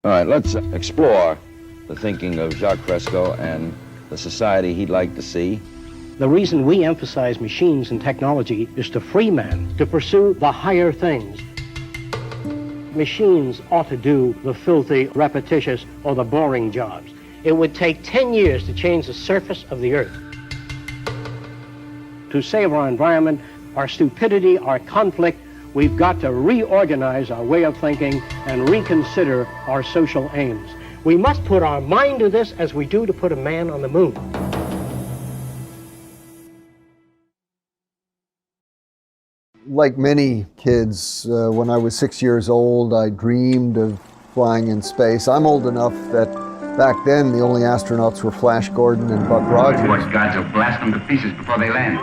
All right, let's explore the thinking of Jacques Fresco and the society he'd like to see. The reason we emphasize machines and technology is to free man to pursue the higher things. Machines ought to do the filthy, repetitious, or the boring jobs. It would take 10 years to change the surface of the earth. To save our environment, our stupidity, our conflict, we've got to reorganize our way of thinking and reconsider our social aims. We must put our mind to this as we do to put a man on the moon. Like many kids, when I was 6 years old, I dreamed of flying in space. I'm old enough that back then the only astronauts were Flash Gordon and Buck Rogers. Watch gods will blast them to pieces before they land.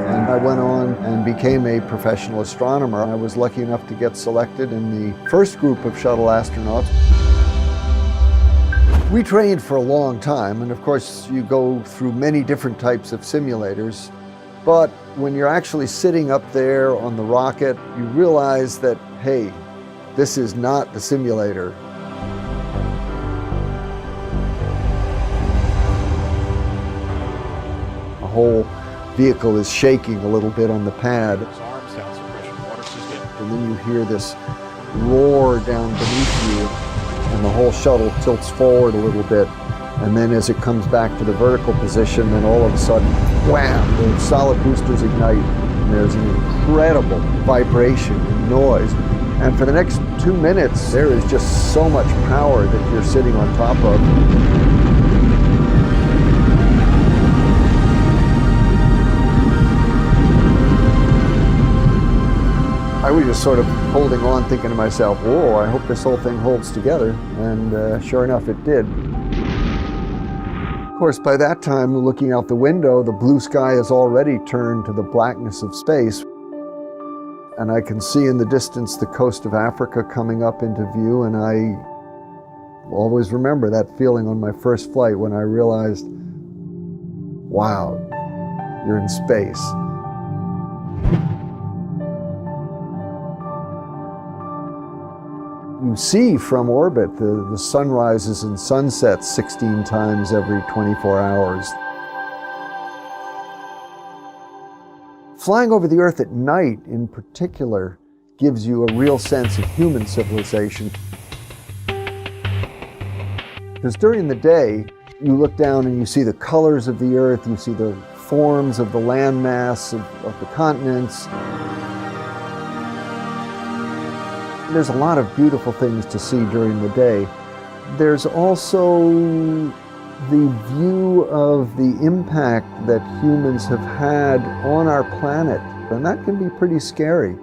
And I went on and became a professional astronomer. I was lucky enough to get selected in the first group of shuttle astronauts. We trained for a long time, and of course you go through many different types of simulators. But when you're actually sitting up there on the rocket, you realize that, hey, this is not the simulator. The whole vehicle is shaking a little bit on the pad. And then you hear this roar down beneath you, and the whole shuttle tilts forward a little bit. And then as it comes back to the vertical position, then all of a sudden, wham, the solid boosters ignite. And there's an incredible vibration and noise. And for the next 2 minutes, there is just so much power that you're sitting on top of. I was just sort of holding on, thinking to myself, whoa, I hope this whole thing holds together. And sure enough, it did. Of course, by that time, looking out the window, the blue sky has already turned to the blackness of space. And I can see in the distance the coast of Africa coming up into view, and I always remember that feeling on my first flight when I realized, wow, you're in space. You see from orbit the sunrises and sunsets 16 times every 24 hours. Flying over the Earth at night, in particular, gives you a real sense of human civilization. Because during the day, you look down and you see the colors of the Earth, you see the forms of the landmass of the continents. There's a lot of beautiful things to see during the day. There's also the view of the impact that humans have had on our planet, and that can be pretty scary.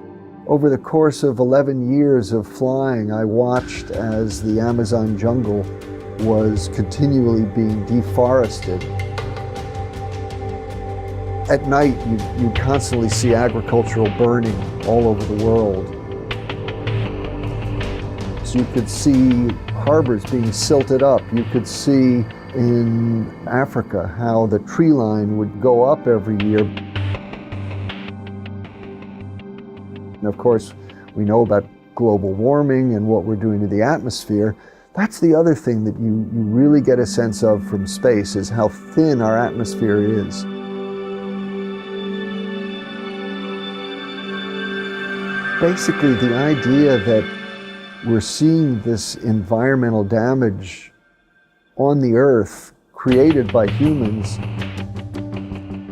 Over the course of 11 years of flying, I watched as the Amazon jungle was continually being deforested. At night, you constantly see agricultural burning all over the world. You could see harbors being silted up. You could see in Africa how the tree line would go up every year. And of course, we know about global warming and what we're doing to the atmosphere. That's the other thing that you really get a sense of from space, is how thin our atmosphere is. Basically, the idea that we're seeing this environmental damage on the Earth created by humans,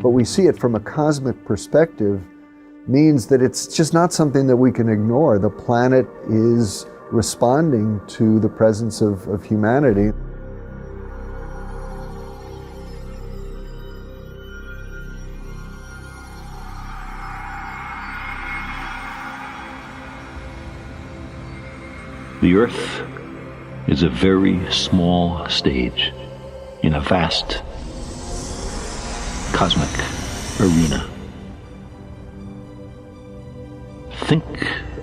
but we see it from a cosmic perspective, means that it's just not something that we can ignore. The planet is responding to the presence of humanity. The Earth is a very small stage in a vast cosmic arena. Think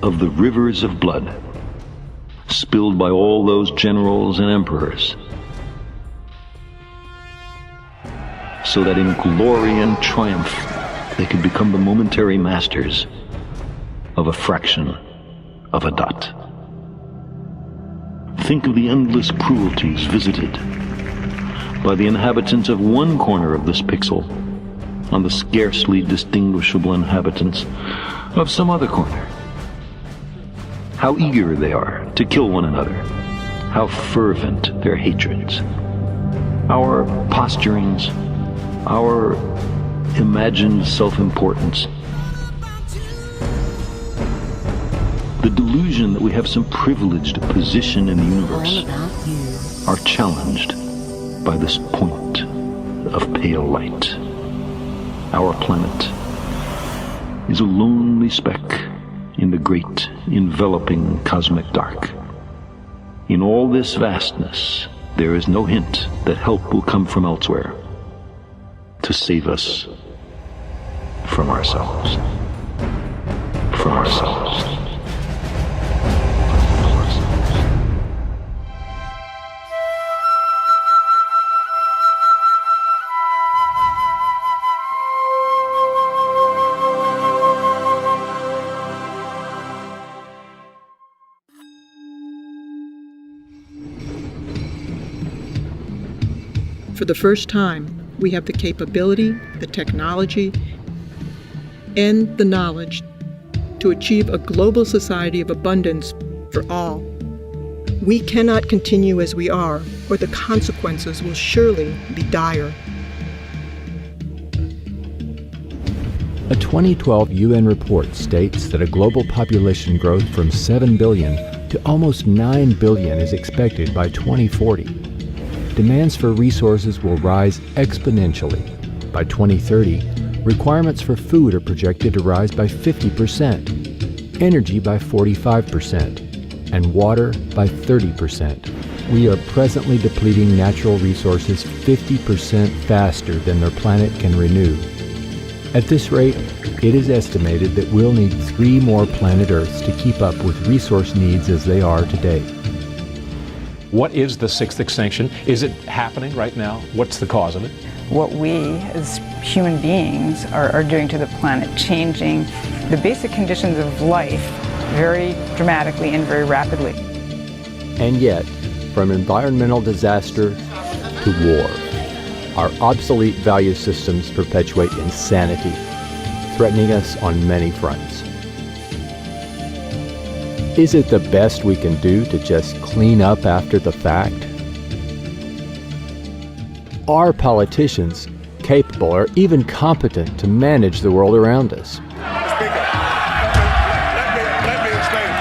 of the rivers of blood spilled by all those generals and emperors, so that in glory and triumph they could become the momentary masters of a fraction of a dot. Think of the endless cruelties visited by the inhabitants of one corner of this pixel on the scarcely distinguishable inhabitants of some other corner. How eager they are to kill one another. How fervent their hatreds. Our posturings, our imagined self-importance. The delusion that we have some privileged position in the universe are challenged by this point of pale light. Our planet is a lonely speck in the great enveloping cosmic dark. In all this vastness, there is no hint that help will come from elsewhere to save us from ourselves. From ourselves. For the first time, we have the capability, the technology, and the knowledge to achieve a global society of abundance for all. We cannot continue as we are, or the consequences will surely be dire. A 2012 UN report states that a global population growth from 7 billion to almost 9 billion is expected by 2040. Demands for resources will rise exponentially. By 2030, requirements for food are projected to rise by 50%, energy by 45%, and water by 30%. We are presently depleting natural resources 50% faster than their planet can renew. At this rate, it is estimated that we'll need 3 more planet Earths to keep up with resource needs as they are today. What is the sixth extinction? Is it happening right now? What's the cause of it? What we as human beings are doing to the planet, changing the basic conditions of life very dramatically and very rapidly. And yet, from environmental disaster to war, our obsolete value systems perpetuate insanity, threatening us on many fronts. Is it the best we can do to just clean up after the fact? Are politicians capable or even competent to manage the world around us? Speaker, let me explain.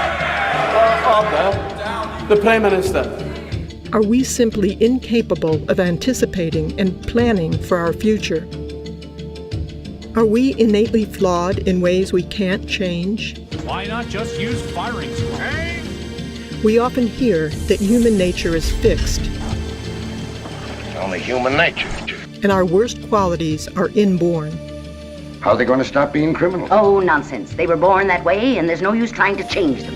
The Prime Minister. Are we simply incapable of anticipating and planning for our future? Are we innately flawed in ways we can't change? Why not just use firing squad? We often hear that human nature is fixed. It's only human nature. And our worst qualities are inborn. How are they going to stop being criminals? Oh, nonsense. They were born that way, and there's no use trying to change them.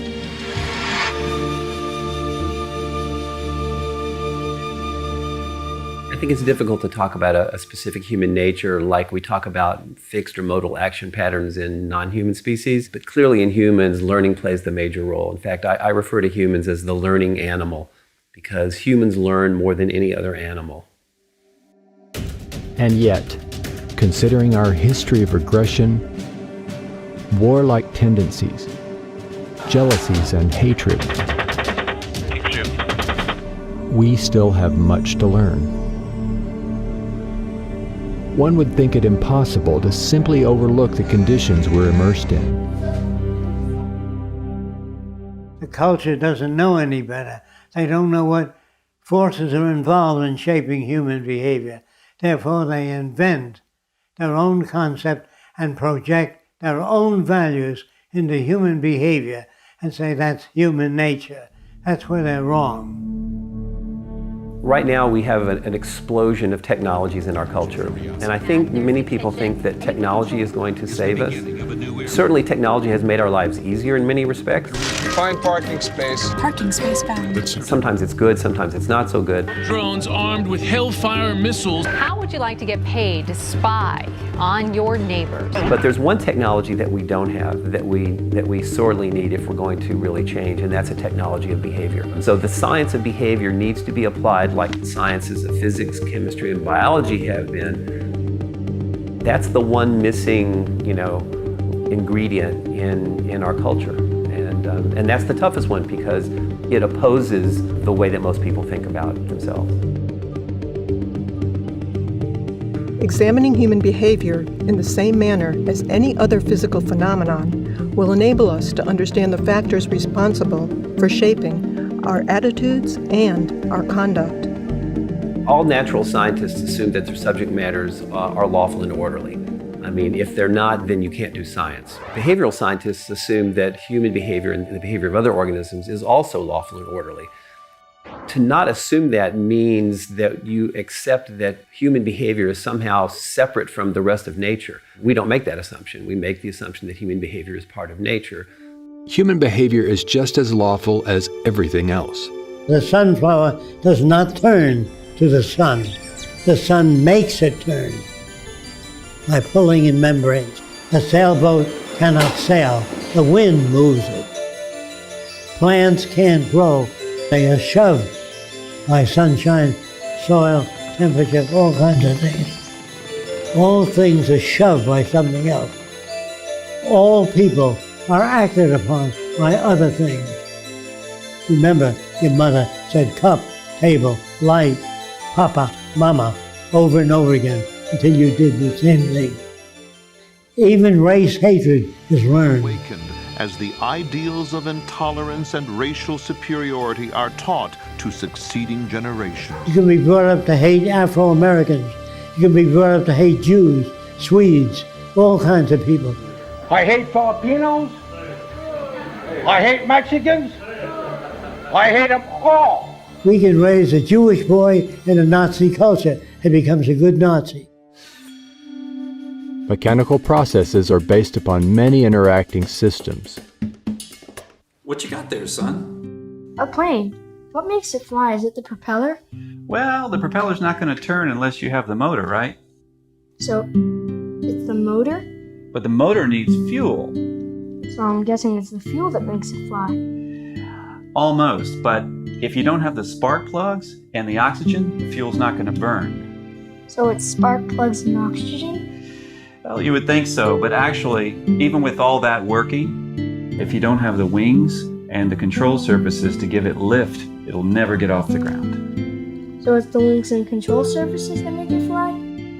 I think it's difficult to talk about a specific human nature like we talk about fixed or modal action patterns in non-human species, but clearly in humans, learning plays the major role. In fact, I refer to humans as the learning animal because humans learn more than any other animal. And yet, considering our history of aggression, warlike tendencies, jealousies, and hatred, we still have much to learn. One would think it impossible to simply overlook the conditions we're immersed in. The culture doesn't know any better. They don't know what forces are involved in shaping human behavior. Therefore, they invent their own concept and project their own values into human behavior and say that's human nature. That's where they're wrong. Right now we have an explosion of technologies in our culture, and I think many people think that technology is going to save us. Certainly technology has made our lives easier in many respects. Find parking space. Parking space found. Sometimes it's good, sometimes it's not so good. Drones armed with Hellfire missiles. How would you like to get paid to spy on your neighbors? But there's one technology that we don't have that we sorely need if we're going to really change, and that's a technology of behavior. So the science of behavior needs to be applied like the sciences of physics, chemistry, and biology have been. That's the one missing, ingredient in our culture. And that's the toughest one because it opposes the way that most people think about themselves. Examining human behavior in the same manner as any other physical phenomenon will enable us to understand the factors responsible for shaping our attitudes and our conduct. All natural scientists assume that their subject matters are lawful and orderly. I mean, if they're not, then you can't do science. Behavioral scientists assume that human behavior and the behavior of other organisms is also lawful and orderly. To not assume that means that you accept that human behavior is somehow separate from the rest of nature. We don't make that assumption. We make the assumption that human behavior is part of nature. Human behavior is just as lawful as everything else. The sunflower does not turn to the sun. The sun makes it turn by pulling in membranes. A sailboat cannot sail. The wind moves it. Plants can't grow. They are shoved by sunshine, soil, temperature, all kinds of things. All things are shoved by something else. All people are acted upon by other things. Remember, your mother said cup, table, light, papa, mama, over and over again until you did the same thing. Even race hatred is learned. Awakened as the ideals of intolerance and racial superiority are taught to succeeding generations. You can be brought up to hate Afro-Americans. You can be brought up to hate Jews, Swedes, all kinds of people. I hate Filipinos. I hate Mexicans. I hate them all. We can raise a Jewish boy in a Nazi culture and becomes a good Nazi. Mechanical processes are based upon many interacting systems. What you got there, son? A plane. What makes it fly? Is it the propeller? Well, the propeller's not going to turn unless you have the motor, right? So, it's the motor? But the motor needs fuel. So I'm guessing it's the fuel that makes it fly. Almost, but if you don't have the spark plugs and the oxygen, the fuel's not going to burn. So it's spark plugs and oxygen? Well, you would think so, but actually, even with all that working, if you don't have the wings and the control surfaces to give it lift, it'll never get off the ground. So it's the wings and control surfaces that make it fly?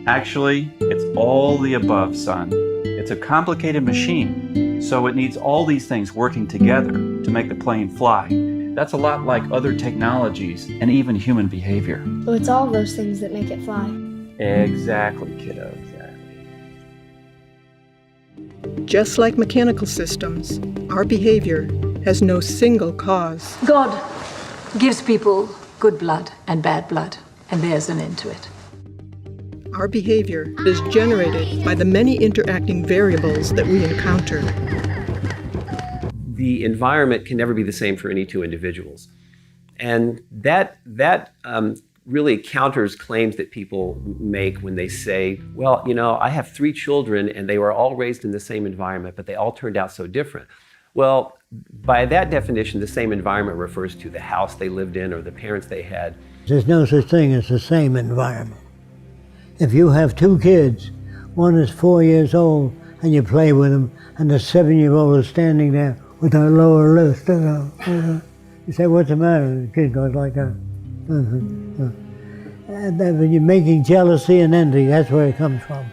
Actually, it's all the above, son. It's a complicated machine, so it needs all these things working together to make the plane fly. That's a lot like other technologies and even human behavior. So it's all those things that make it fly. Exactly, kiddo, exactly. Just like mechanical systems, our behavior has no single cause. God gives people good blood and bad blood, and there's an end to it. Our behavior is generated by the many interacting variables that we encounter. The environment can never be the same for any two individuals. And that really counters claims that people make when they say, well, I have 3 children and they were all raised in the same environment, but they all turned out so different. Well, by that definition, the same environment refers to the house they lived in or the parents they had. There's no such thing as the same environment. If you have 2 kids, one is 4 years old and you play with them, and the 7-year-old is standing there with her lower lip, you say, what's the matter? The kid goes like that. And then when you're making jealousy and envy, that's where it comes from.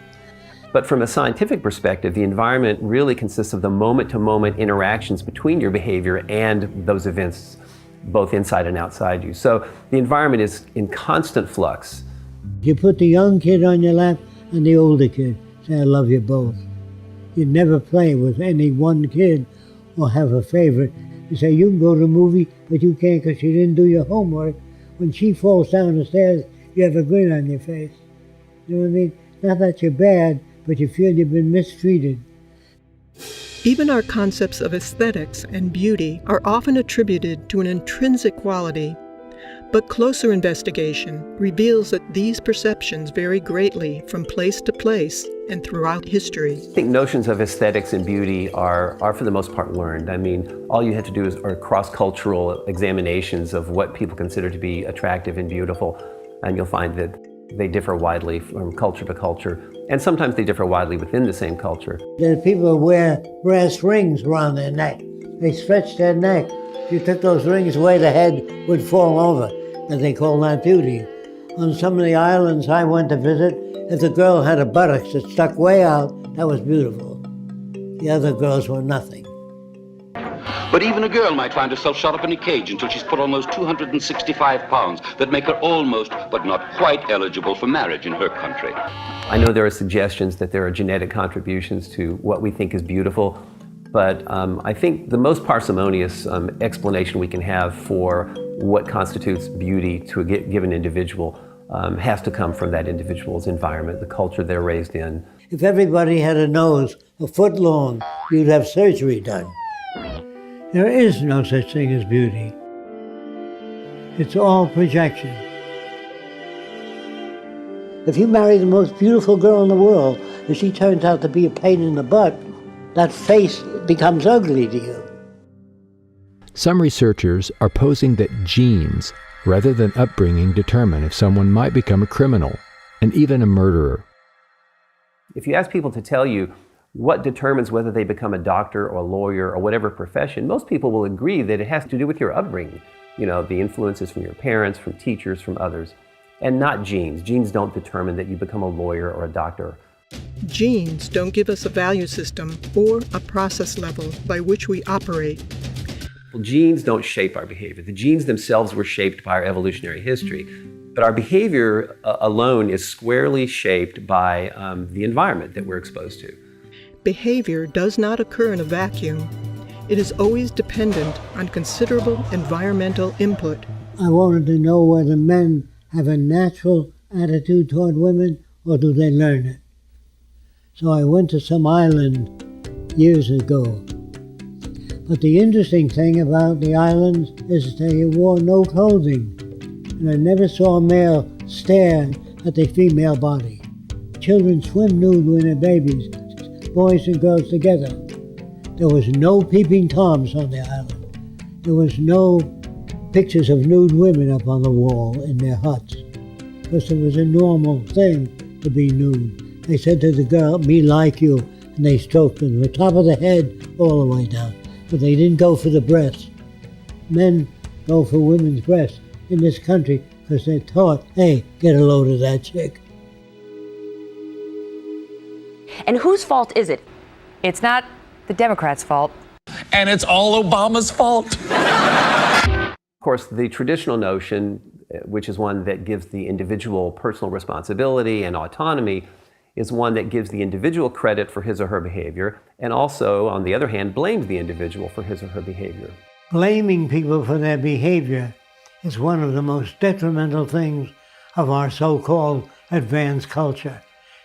But from a scientific perspective, the environment really consists of the moment-to-moment interactions between your behavior and those events, both inside and outside you. So the environment is in constant flux. You put the young kid on your lap and the older kid, say, I love you both. You never play with any one kid or have a favorite. You say, you can go to a movie, but you can't because you didn't do your homework. when she falls down the stairs, you have a grin on your face. You know what I mean? Not that you're bad, but you feel you've been mistreated. Even our concepts of aesthetics and beauty are often attributed to an intrinsic quality, but closer investigation reveals that these perceptions vary greatly from place to place and throughout history. I think notions of aesthetics and beauty are for the most part learned. I mean, all you have to do are cross-cultural examinations of what people consider to be attractive and beautiful, and you'll find that they differ widely from culture to culture, and sometimes they differ widely within the same culture. There are people who wear brass rings around their neck. They stretch their neck. If you took those rings away, the head would fall over, and they call that beauty. On some of the islands I went to visit, if the girl had a buttocks that stuck way out, that was beautiful. The other girls were nothing. But even a girl might find herself shut up in a cage until she's put on those 265 pounds that make her almost, but not quite eligible for marriage in her country. I know there are suggestions that there are genetic contributions to what we think is beautiful, but I think the most parsimonious explanation we can have for what constitutes beauty to a given individual has to come from that individual's environment, the culture they're raised in. If everybody had a nose a foot long, you'd have surgery done. There is no such thing as beauty. It's all projection. If you marry the most beautiful girl in the world, and she turns out to be a pain in the butt, that face becomes ugly to you. Some researchers are posing that genes, rather than upbringing, determine if someone might become a criminal, and even a murderer. If you ask people to tell you what determines whether they become a doctor or a lawyer or whatever profession, most people will agree that it has to do with your upbringing. You know, the influences from your parents, from teachers, from others, and not genes. Genes don't determine that you become a lawyer or a doctor. Genes don't give us a value system or a process level by which we operate. Well, genes don't shape our behavior. The genes themselves were shaped by our evolutionary history, but our behavior alone is squarely shaped by the environment that we're exposed to. Behavior does not occur in a vacuum. It is always dependent on considerable environmental input. I wanted to know whether men have a natural attitude toward women or do they learn it. So I went to some island years ago. But the interesting thing about the islands is they wore no clothing. And I never saw a male stare at the female body. Children swim nude when they're babies, boys and girls together. There was no peeping toms on the island. There was no pictures of nude women up on the wall in their huts, because it was a normal thing to be nude. They said to the girl, "Me like you," and they stroked them from the top of the head all the way down. But they didn't go for the breasts. Men go for women's breasts in this country because they're taught, hey, get a load of that chick. And whose fault is it? It's not the Democrats' fault. And it's all Obama's fault. Of course, the traditional notion, which is one that gives the individual personal responsibility and autonomy, is one that gives the individual credit for his or her behavior, and also, on the other hand, blames the individual for his or her behavior. Blaming people for their behavior is one of the most detrimental things of our so-called advanced culture.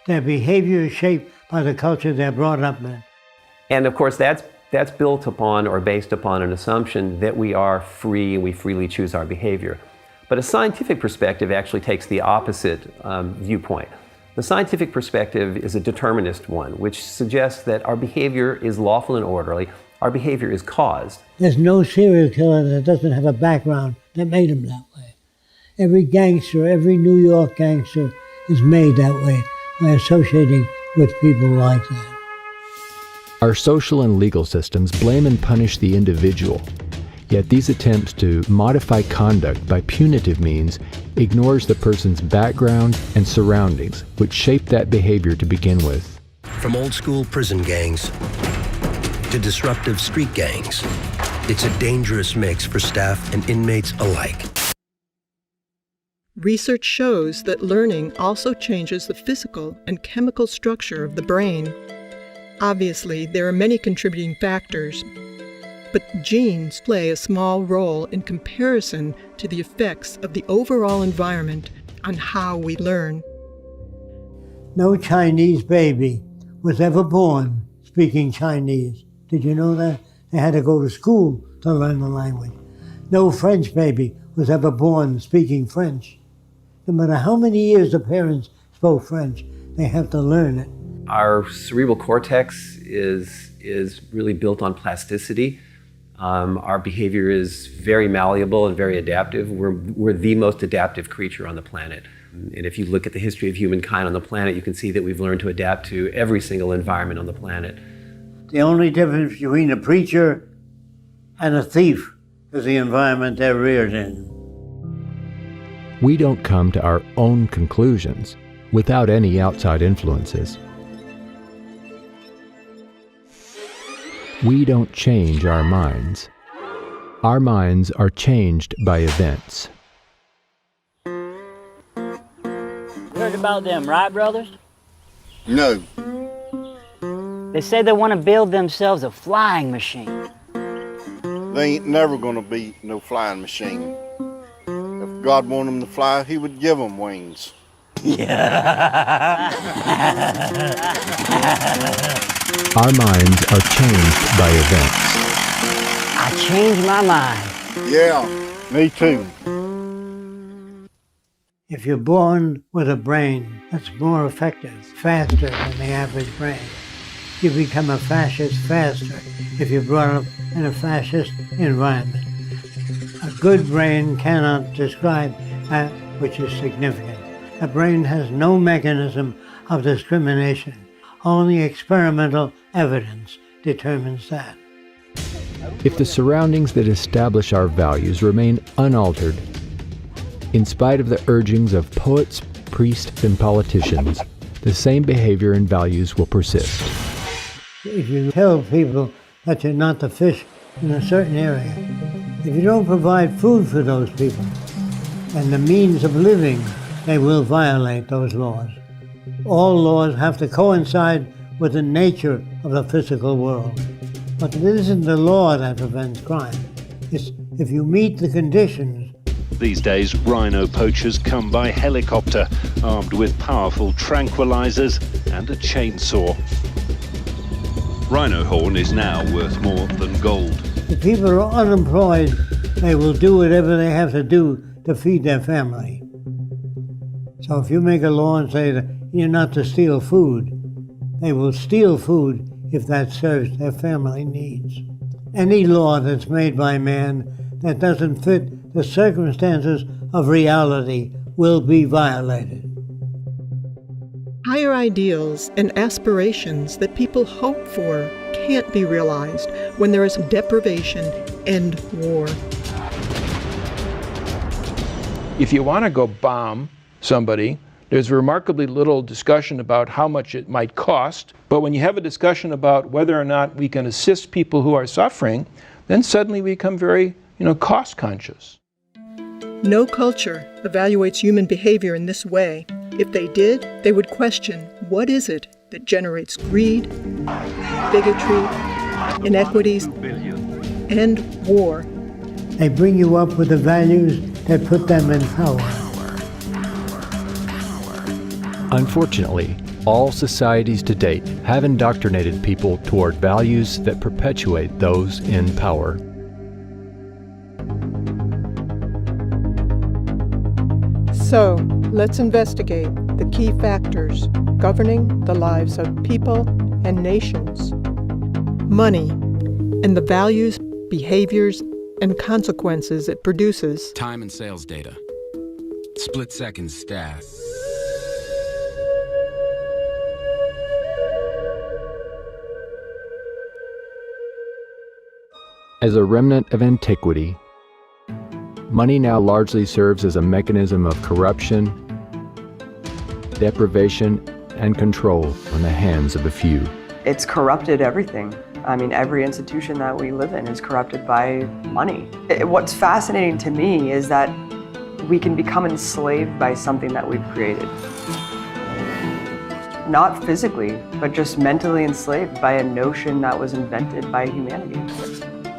Their behavior is shaped by the culture they're brought up in. And of course, that's built upon or based upon an assumption that we are free and we freely choose our behavior. But a scientific perspective actually takes the opposite viewpoint. The scientific perspective is a determinist one, which suggests that our behavior is lawful and orderly. Our behavior is caused. There's no serial killer that doesn't have a background that made him that way. Every gangster, every New York gangster is made that way by associating with people like that. Our social and legal systems blame and punish the individual. Yet these attempts to modify conduct by punitive means ignores the person's background and surroundings, which shape that behavior to begin with. From old-school prison gangs to disruptive street gangs, it's a dangerous mix for staff and inmates alike. Research shows that learning also changes the physical and chemical structure of the brain. Obviously, there are many contributing factors, but genes play a small role in comparison to the effects of the overall environment on how we learn. No Chinese baby was ever born speaking Chinese. Did you know that? They had to go to school to learn the language. No French baby was ever born speaking French. No matter how many years the parents spoke French, they have to learn it. Our cerebral cortex is really built on plasticity. Our behavior is very malleable and very adaptive. We're the most adaptive creature on the planet. And if you look at the history of humankind on the planet, you can see that we've learned to adapt to every single environment on the planet. The only difference between a preacher and a thief is the environment they're reared in. We don't come to our own conclusions without any outside influences. We don't change our minds. Our minds are changed by events. Heard about them, right, brothers? No. They say they want to build themselves a flying machine. They ain't never gonna be no flying machine. If God wanted them to fly, he would give them wings. Our minds are changed by events. I changed my mind. Yeah, me too. If you're born with a brain that's more effective, faster than the average brain, you become a fascist faster if you're brought up in a fascist environment. A good brain cannot describe that which is significant. A brain has no mechanism of discrimination. Only experimental evidence determines that. If the surroundings that establish our values remain unaltered, in spite of the urgings of poets, priests, and politicians, the same behavior and values will persist. If you tell people that you're not to fish in a certain area, if you don't provide food for those people and the means of living, they will violate those laws. All laws have to coincide with the nature of the physical world. But it isn't the law that prevents crime. It's if you meet the conditions. These days, rhino poachers come by helicopter, armed with powerful tranquilizers and a chainsaw. Rhino horn is now worth more than gold. If people are unemployed, they will do whatever they have to do to feed their family. So if you make a law and say that you're not to steal food, they will steal food if that serves their family needs. Any law that's made by man that doesn't fit the circumstances of reality will be violated. Higher ideals and aspirations that people hope for can't be realized when there is deprivation and war. If you want to go bomb somebody, there's remarkably little discussion about how much it might cost, but when you have a discussion about whether or not we can assist people who are suffering, then suddenly we become very, cost conscious. No culture evaluates human behavior in this way. If they did, they would question what is it that generates greed, bigotry, inequities, and war. They bring you up with the values that put them in power. Unfortunately, all societies to date have indoctrinated people toward values that perpetuate those in power. So, let's investigate the key factors governing the lives of people and nations. Money and the values, behaviors, and consequences it produces. Time and sales data. Split-second stats. As a remnant of antiquity, money now largely serves as a mechanism of corruption, deprivation, and control on the hands of a few. It's corrupted everything. I mean, every institution that we live in is corrupted by money. What's fascinating to me is that we can become enslaved by something that we've created. Not physically, but just mentally enslaved by a notion that was invented by humanity.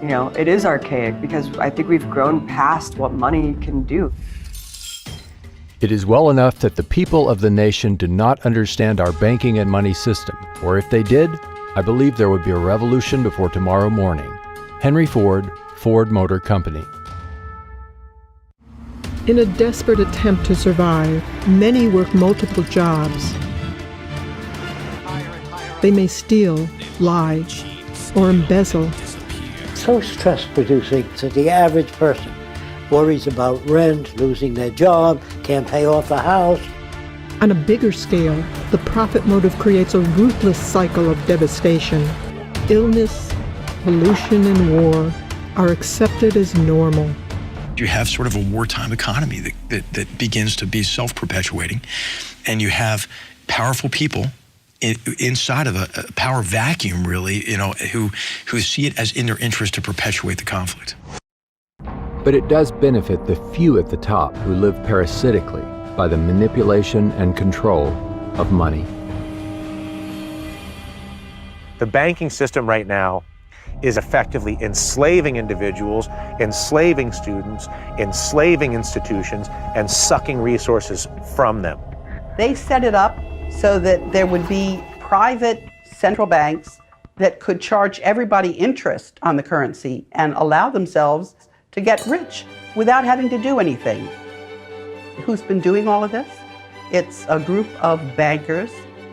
You know, it is archaic because I think we've grown past what money can do. It is well enough that the people of the nation do not understand our banking and money system, or if they did, I believe there would be a revolution before tomorrow morning. Henry Ford, Ford Motor Company. In a desperate attempt to survive, many work multiple jobs. They may steal, lie, or embezzle. So stress-producing that the average person worries about rent, losing their job, can't pay off the house. On a bigger scale, the profit motive creates a ruthless cycle of devastation. Illness, pollution, and war are accepted as normal. You have sort of a wartime economy that begins to be self-perpetuating, and you have powerful people inside of a power vacuum, really, you know, who see it as in their interest to perpetuate the conflict. But it does benefit the few at the top who live parasitically by the manipulation and control of money. The banking system right now is effectively enslaving individuals, enslaving students, enslaving institutions, and sucking resources from them. They set it up so that there would be private central banks that could charge everybody interest on the currency and allow themselves to get rich without having to do anything. Who's been doing all of this? It's a group of bankers,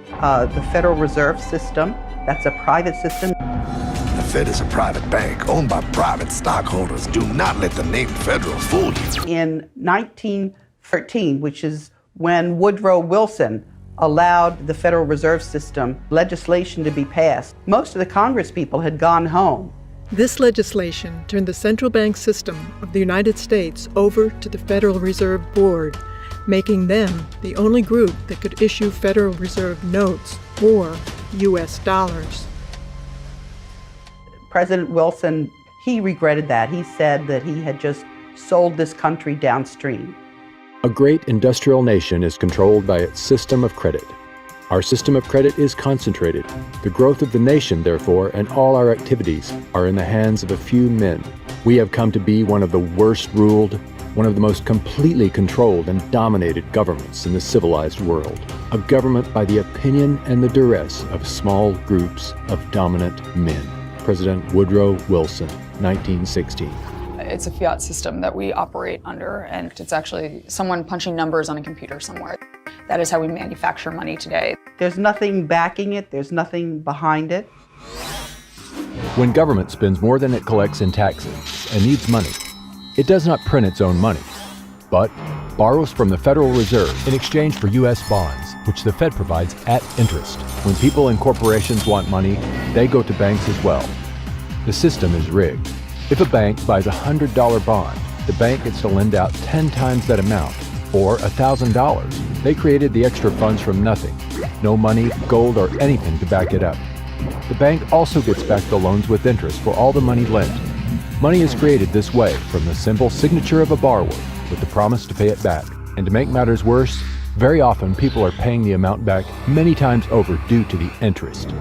the Federal Reserve System, that's a private system. The Fed is a private bank owned by private stockholders. Do not let the name Federal fool you. In 1913, which is when Woodrow Wilson allowed the Federal Reserve System legislation to be passed, most of the Congress people had gone home. This legislation turned the central bank system of the United States over to the Federal Reserve Board, making them the only group that could issue Federal Reserve notes or U.S. dollars. President Wilson, he regretted that. He said that he had just sold this country downstream. A great industrial nation is controlled by its system of credit. Our system of credit is concentrated. The growth of the nation, therefore, and all our activities are in the hands of a few men. We have come to be one of the worst ruled, one of the most completely controlled and dominated governments in the civilized world. A government by the opinion and the duress of small groups of dominant men. President Woodrow Wilson, 1916. It's a fiat system that we operate under, and it's actually someone punching numbers on a computer somewhere. That is how we manufacture money today. There's nothing backing it, there's nothing behind it. When government spends more than it collects in taxes and needs money, it does not print its own money, but borrows from the Federal Reserve in exchange for U.S. bonds, which the Fed provides at interest. When people and corporations want money, they go to banks as well. The system is rigged. If a bank buys a $100 bond, the bank gets to lend out 10 times that amount, or $1,000. They created the extra funds from nothing. No money, gold, or anything to back it up. The bank also gets back the loans with interest for all the money lent. Money is created this way from the simple signature of a borrower with the promise to pay it back. And to make matters worse, very often people are paying the amount back many times over due to the interest.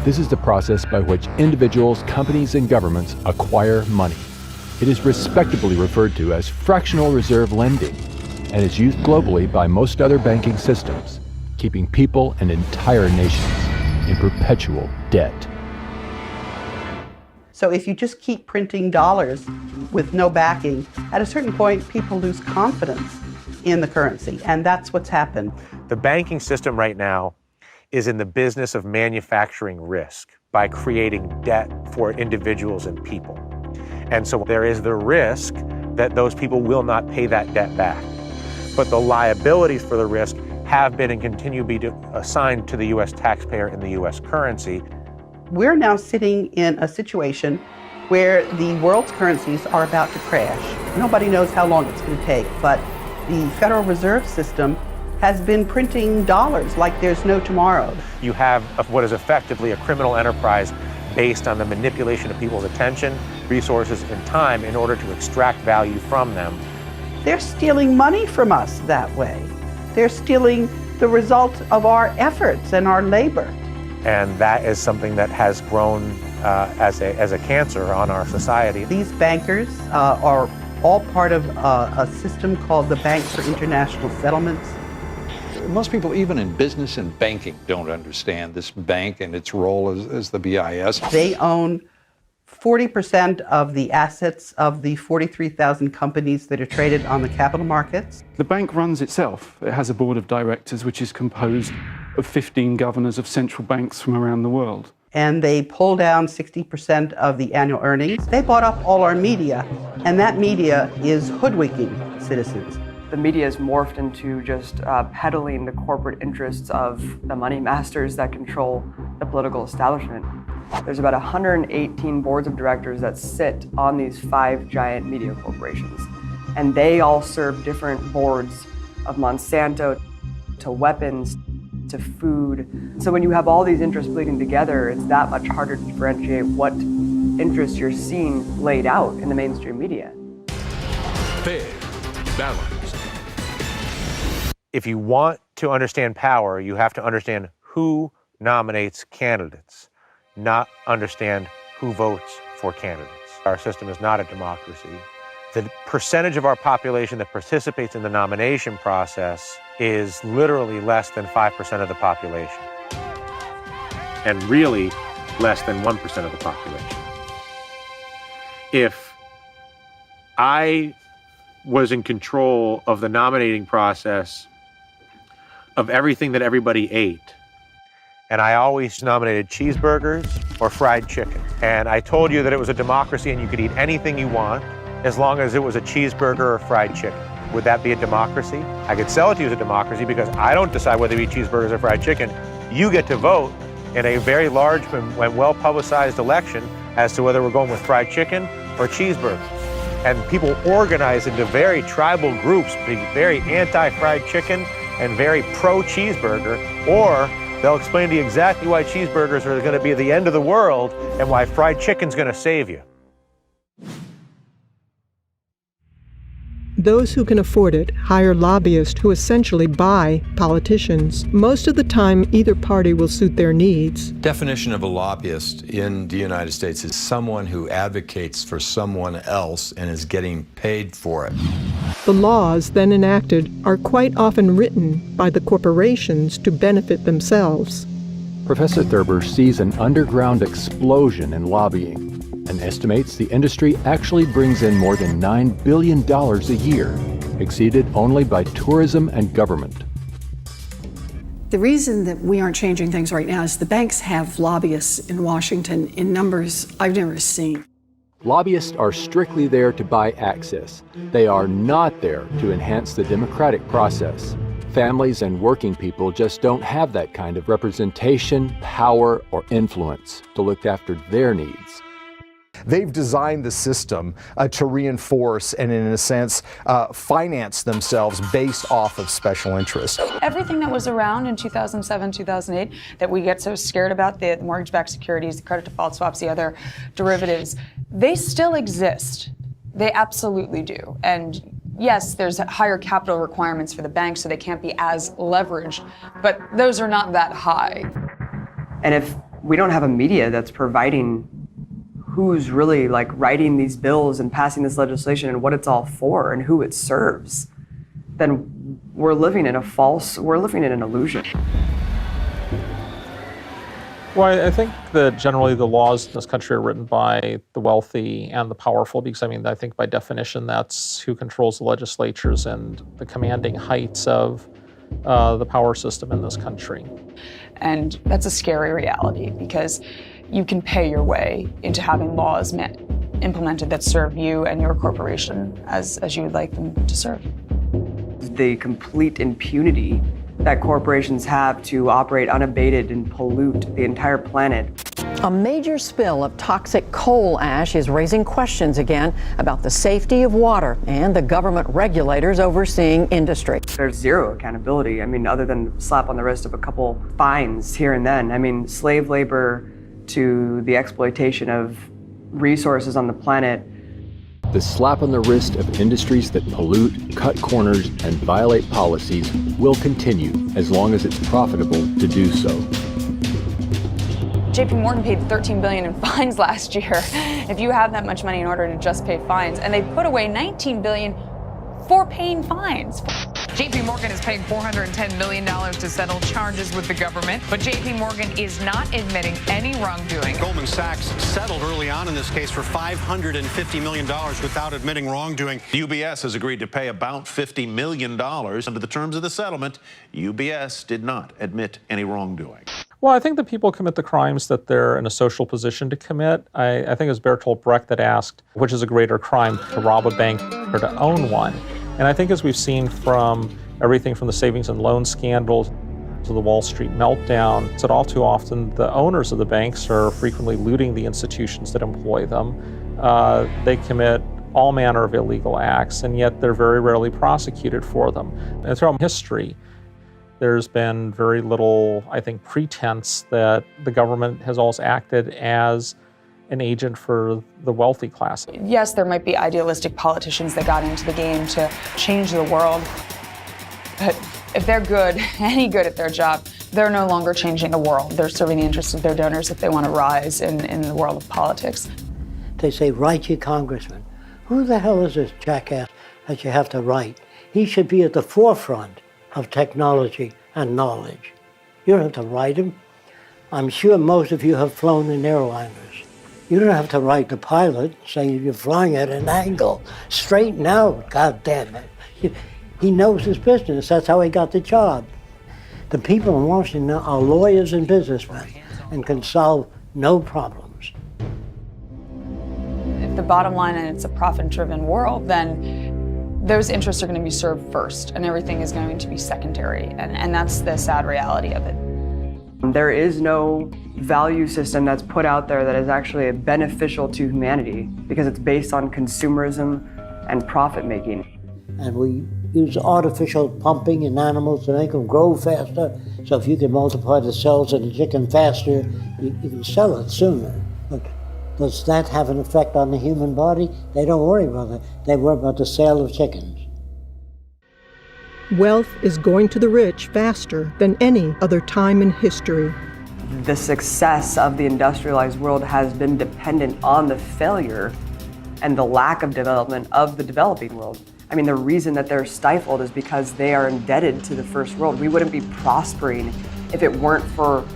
This is the process by which individuals, companies, and governments acquire money. It is respectably referred to as fractional reserve lending and is used globally by most other banking systems, keeping people and entire nations in perpetual debt. So if you just keep printing dollars with no backing, at a certain point, people lose confidence in the currency, and that's what's happened. The banking system right now is in the business of manufacturing risk by creating debt for individuals and people. And so there is the risk that those people will not pay that debt back. But the liabilities for the risk have been and continue to be assigned to the U.S. taxpayer in the U.S. currency. We're now sitting in a situation where the world's currencies are about to crash. Nobody knows how long it's going to take, but the Federal Reserve System has been printing dollars like there's no tomorrow. You have what is effectively a criminal enterprise based on the manipulation of people's attention, resources, and time in order to extract value from them. They're stealing money from us that way. They're stealing the result of our efforts and our labor. And that is something that has grown as a cancer on our society. These bankers are all part of a system called the Bank for International Settlements. Most people, even in business and banking, don't understand this bank and its role as the BIS. They own 40% of the assets of the 43,000 companies that are traded on the capital markets. The bank runs itself. It has a board of directors which is composed of 15 governors of central banks from around the world. And they pull down 60% of the annual earnings. They bought up all our media, and that media is hoodwinking citizens. The media has morphed into just peddling the corporate interests of the money masters that control the political establishment. There's about 118 boards of directors that sit on these 5 giant media corporations. And they all serve different boards of Monsanto to weapons to food. So when you have all these interests bleeding together, it's that much harder to differentiate what interests you're seeing laid out in the mainstream media. Fair, balanced. If you want to understand power, you have to understand who nominates candidates, not understand who votes for candidates. Our system is not a democracy. The percentage of our population that participates in the nomination process is literally less than 5% of the population, and really less than 1% of the population. If I was in control of the nominating process of everything that everybody ate, and I always nominated cheeseburgers or fried chicken, and I told you that it was a democracy and you could eat anything you want as long as it was a cheeseburger or fried chicken, would that be a democracy? I could sell it to you as a democracy because I don't decide whether to eat cheeseburgers or fried chicken. You get to vote in a very large and well-publicized election as to whether we're going with fried chicken or cheeseburgers. And people organize into very tribal groups, being very anti-fried chicken and very pro-cheeseburger, or they'll explain to you exactly why cheeseburgers are going to be the end of the world and why fried chicken's going to save you. Those who can afford it hire lobbyists who essentially buy politicians. Most of the time, either party will suit their needs. Definition of a lobbyist in the United States is someone who advocates for someone else and is getting paid for it. The laws then enacted are quite often written by the corporations to benefit themselves. Professor Thurber sees an underground explosion in lobbying and estimates the industry actually brings in more than $9 billion a year, exceeded only by tourism and government. The reason that we aren't changing things right now is the banks have lobbyists in Washington in numbers I've never seen. Lobbyists are strictly there to buy access. They are not there to enhance the democratic process. Families and working people just don't have that kind of representation, power, or influence to look after their needs. They've designed the system to reinforce and, in a sense, finance themselves based off of special interests. Everything that was around in 2007, 2008 that we get so scared about, the mortgage-backed securities, the credit default swaps, the other derivatives, they still exist. They absolutely do. And yes, there's higher capital requirements for the banks, so they can't be as leveraged, but those are not that high. And if we don't have a media that's providing who's really like writing these bills and passing this legislation and what it's all for and who it serves, then we're living in an illusion. Well, I think that generally the laws in this country are written by the wealthy and the powerful, because I think by definition that's who controls the legislatures and the commanding heights of the power system in this country. And that's a scary reality, because you can pay your way into having laws implemented that serve you and your corporation as you would like them to serve. The complete impunity that corporations have to operate unabated and pollute the entire planet. A major spill of toxic coal ash is raising questions again about the safety of water and the government regulators overseeing industry. There's zero accountability. Other than slap on the wrist of a couple fines here and then. Slave labor to the exploitation of resources on the planet. The slap on the wrist of industries that pollute, cut corners, and violate policies will continue as long as it's profitable to do so. JP Morgan paid $13 billion in fines last year. If you have that much money in order to just pay fines, and they put away $19 billion for paying fines. JP Morgan is paying $410 million to settle charges with the government, but JP Morgan is not admitting any wrongdoing. Goldman Sachs settled early on in this case for $550 million without admitting wrongdoing. UBS has agreed to pay about $50 million. Under the terms of the settlement, UBS did not admit any wrongdoing. Well, I think that people commit the crimes that they're in a social position to commit. I think it was Bertolt Brecht that asked, which is a greater crime, to rob a bank or to own one? And I think as we've seen from everything from the savings and loan scandals to the Wall Street meltdown, that all too often the owners of the banks are frequently looting the institutions that employ them. They commit all manner of illegal acts, and yet they're very rarely prosecuted for them. And throughout history, there's been very little, I think, pretense that the government has always acted as an agent for the wealthy class. Yes, there might be idealistic politicians that got into the game to change the world, but if they're good, any good at their job, they're no longer changing the world. They're serving the interests of their donors if they want to rise in the world of politics. They say, write your congressman. Who the hell is this jackass that you have to write? He should be at the forefront of technology and knowledge. You don't have to write him. I'm sure most of you have flown in airliners. You don't have to write the pilot saying you're flying at an angle. Straighten out, God damn it. He knows his business. That's how he got the job. The people in Washington are lawyers and businessmen and can solve no problems. If the bottom line and it's a profit-driven world, then those interests are going to be served first and everything is going to be secondary. And that's the sad reality of it. There is no value system that's put out there that is actually beneficial to humanity because it's based on consumerism and profit making. And we use artificial pumping in animals to make them grow faster. So if you can multiply the cells of the chicken faster, you can sell it sooner. But does that have an effect on the human body? They don't worry about it. They worry about the sale of chickens. Wealth is going to the rich faster than any other time in history. The success of the industrialized world has been dependent on the failure and the lack of development of the developing world. I mean, the reason that they're stifled is because they are indebted to the first world. We wouldn't be prospering if it weren't for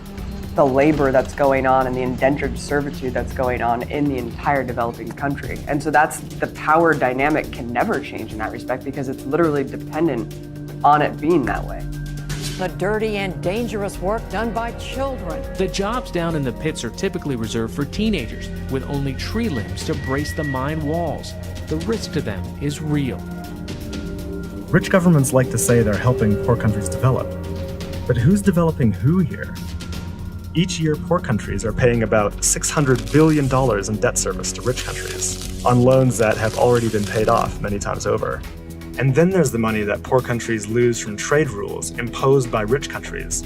the labor that's going on and the indentured servitude that's going on in the entire developing country. And so that's the power dynamic can never change in that respect because it's literally dependent on it being that way. The dirty and dangerous work done by children. The jobs down in the pits are typically reserved for teenagers with only tree limbs to brace the mine walls. The risk to them is real. Rich governments like to say they're helping poor countries develop. But who's developing who here? Each year, poor countries are paying about $600 billion in debt service to rich countries on loans that have already been paid off many times over. And then there's the money that poor countries lose from trade rules imposed by rich countries.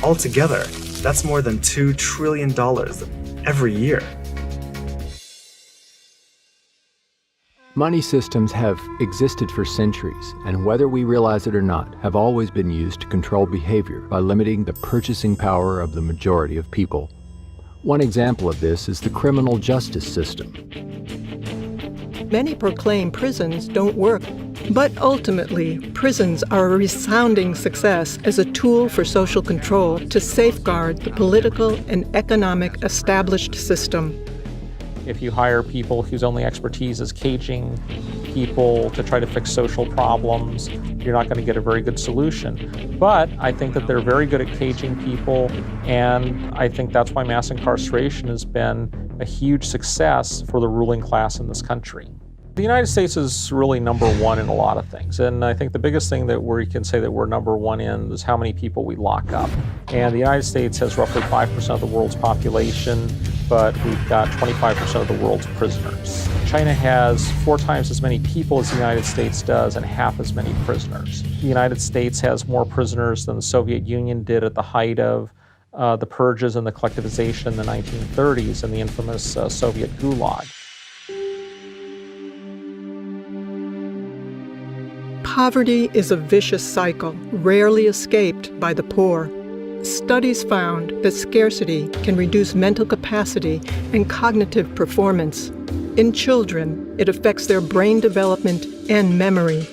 Altogether, that's more than $2 trillion every year. Money systems have existed for centuries, and whether we realize it or not, have always been used to control behavior by limiting the purchasing power of the majority of people. One example of this is the criminal justice system. Many proclaim prisons don't work, but ultimately, prisons are a resounding success as a tool for social control to safeguard the political and economic established system. If you hire people whose only expertise is caging people to try to fix social problems, you're not going to get a very good solution. But I think that they're very good at caging people, and I think that's why mass incarceration has been a huge success for the ruling class in this country. The United States is really number one in a lot of things, and I think the biggest thing that we can say that we're number one in is how many people we lock up. And the United States has roughly 5% of the world's population, but we've got 25% of the world's prisoners. China has 4 times as many people as the United States does and half as many prisoners. The United States has more prisoners than the Soviet Union did at the height of the purges and the collectivization in the 1930s and the infamous Soviet Gulag. Poverty is a vicious cycle, rarely escaped by the poor. Studies found that scarcity can reduce mental capacity and cognitive performance. In children, it affects their brain development and memory.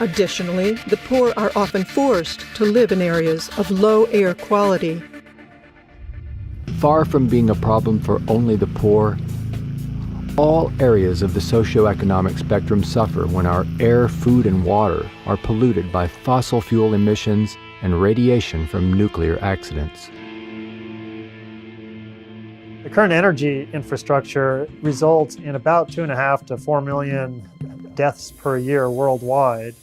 Additionally, the poor are often forced to live in areas of low air quality. Far from being a problem for only the poor, all areas of the socioeconomic spectrum suffer when our air, food, and water are polluted by fossil fuel emissions and radiation from nuclear accidents. The current energy infrastructure results in about 2.5 to 4 million deaths per year worldwide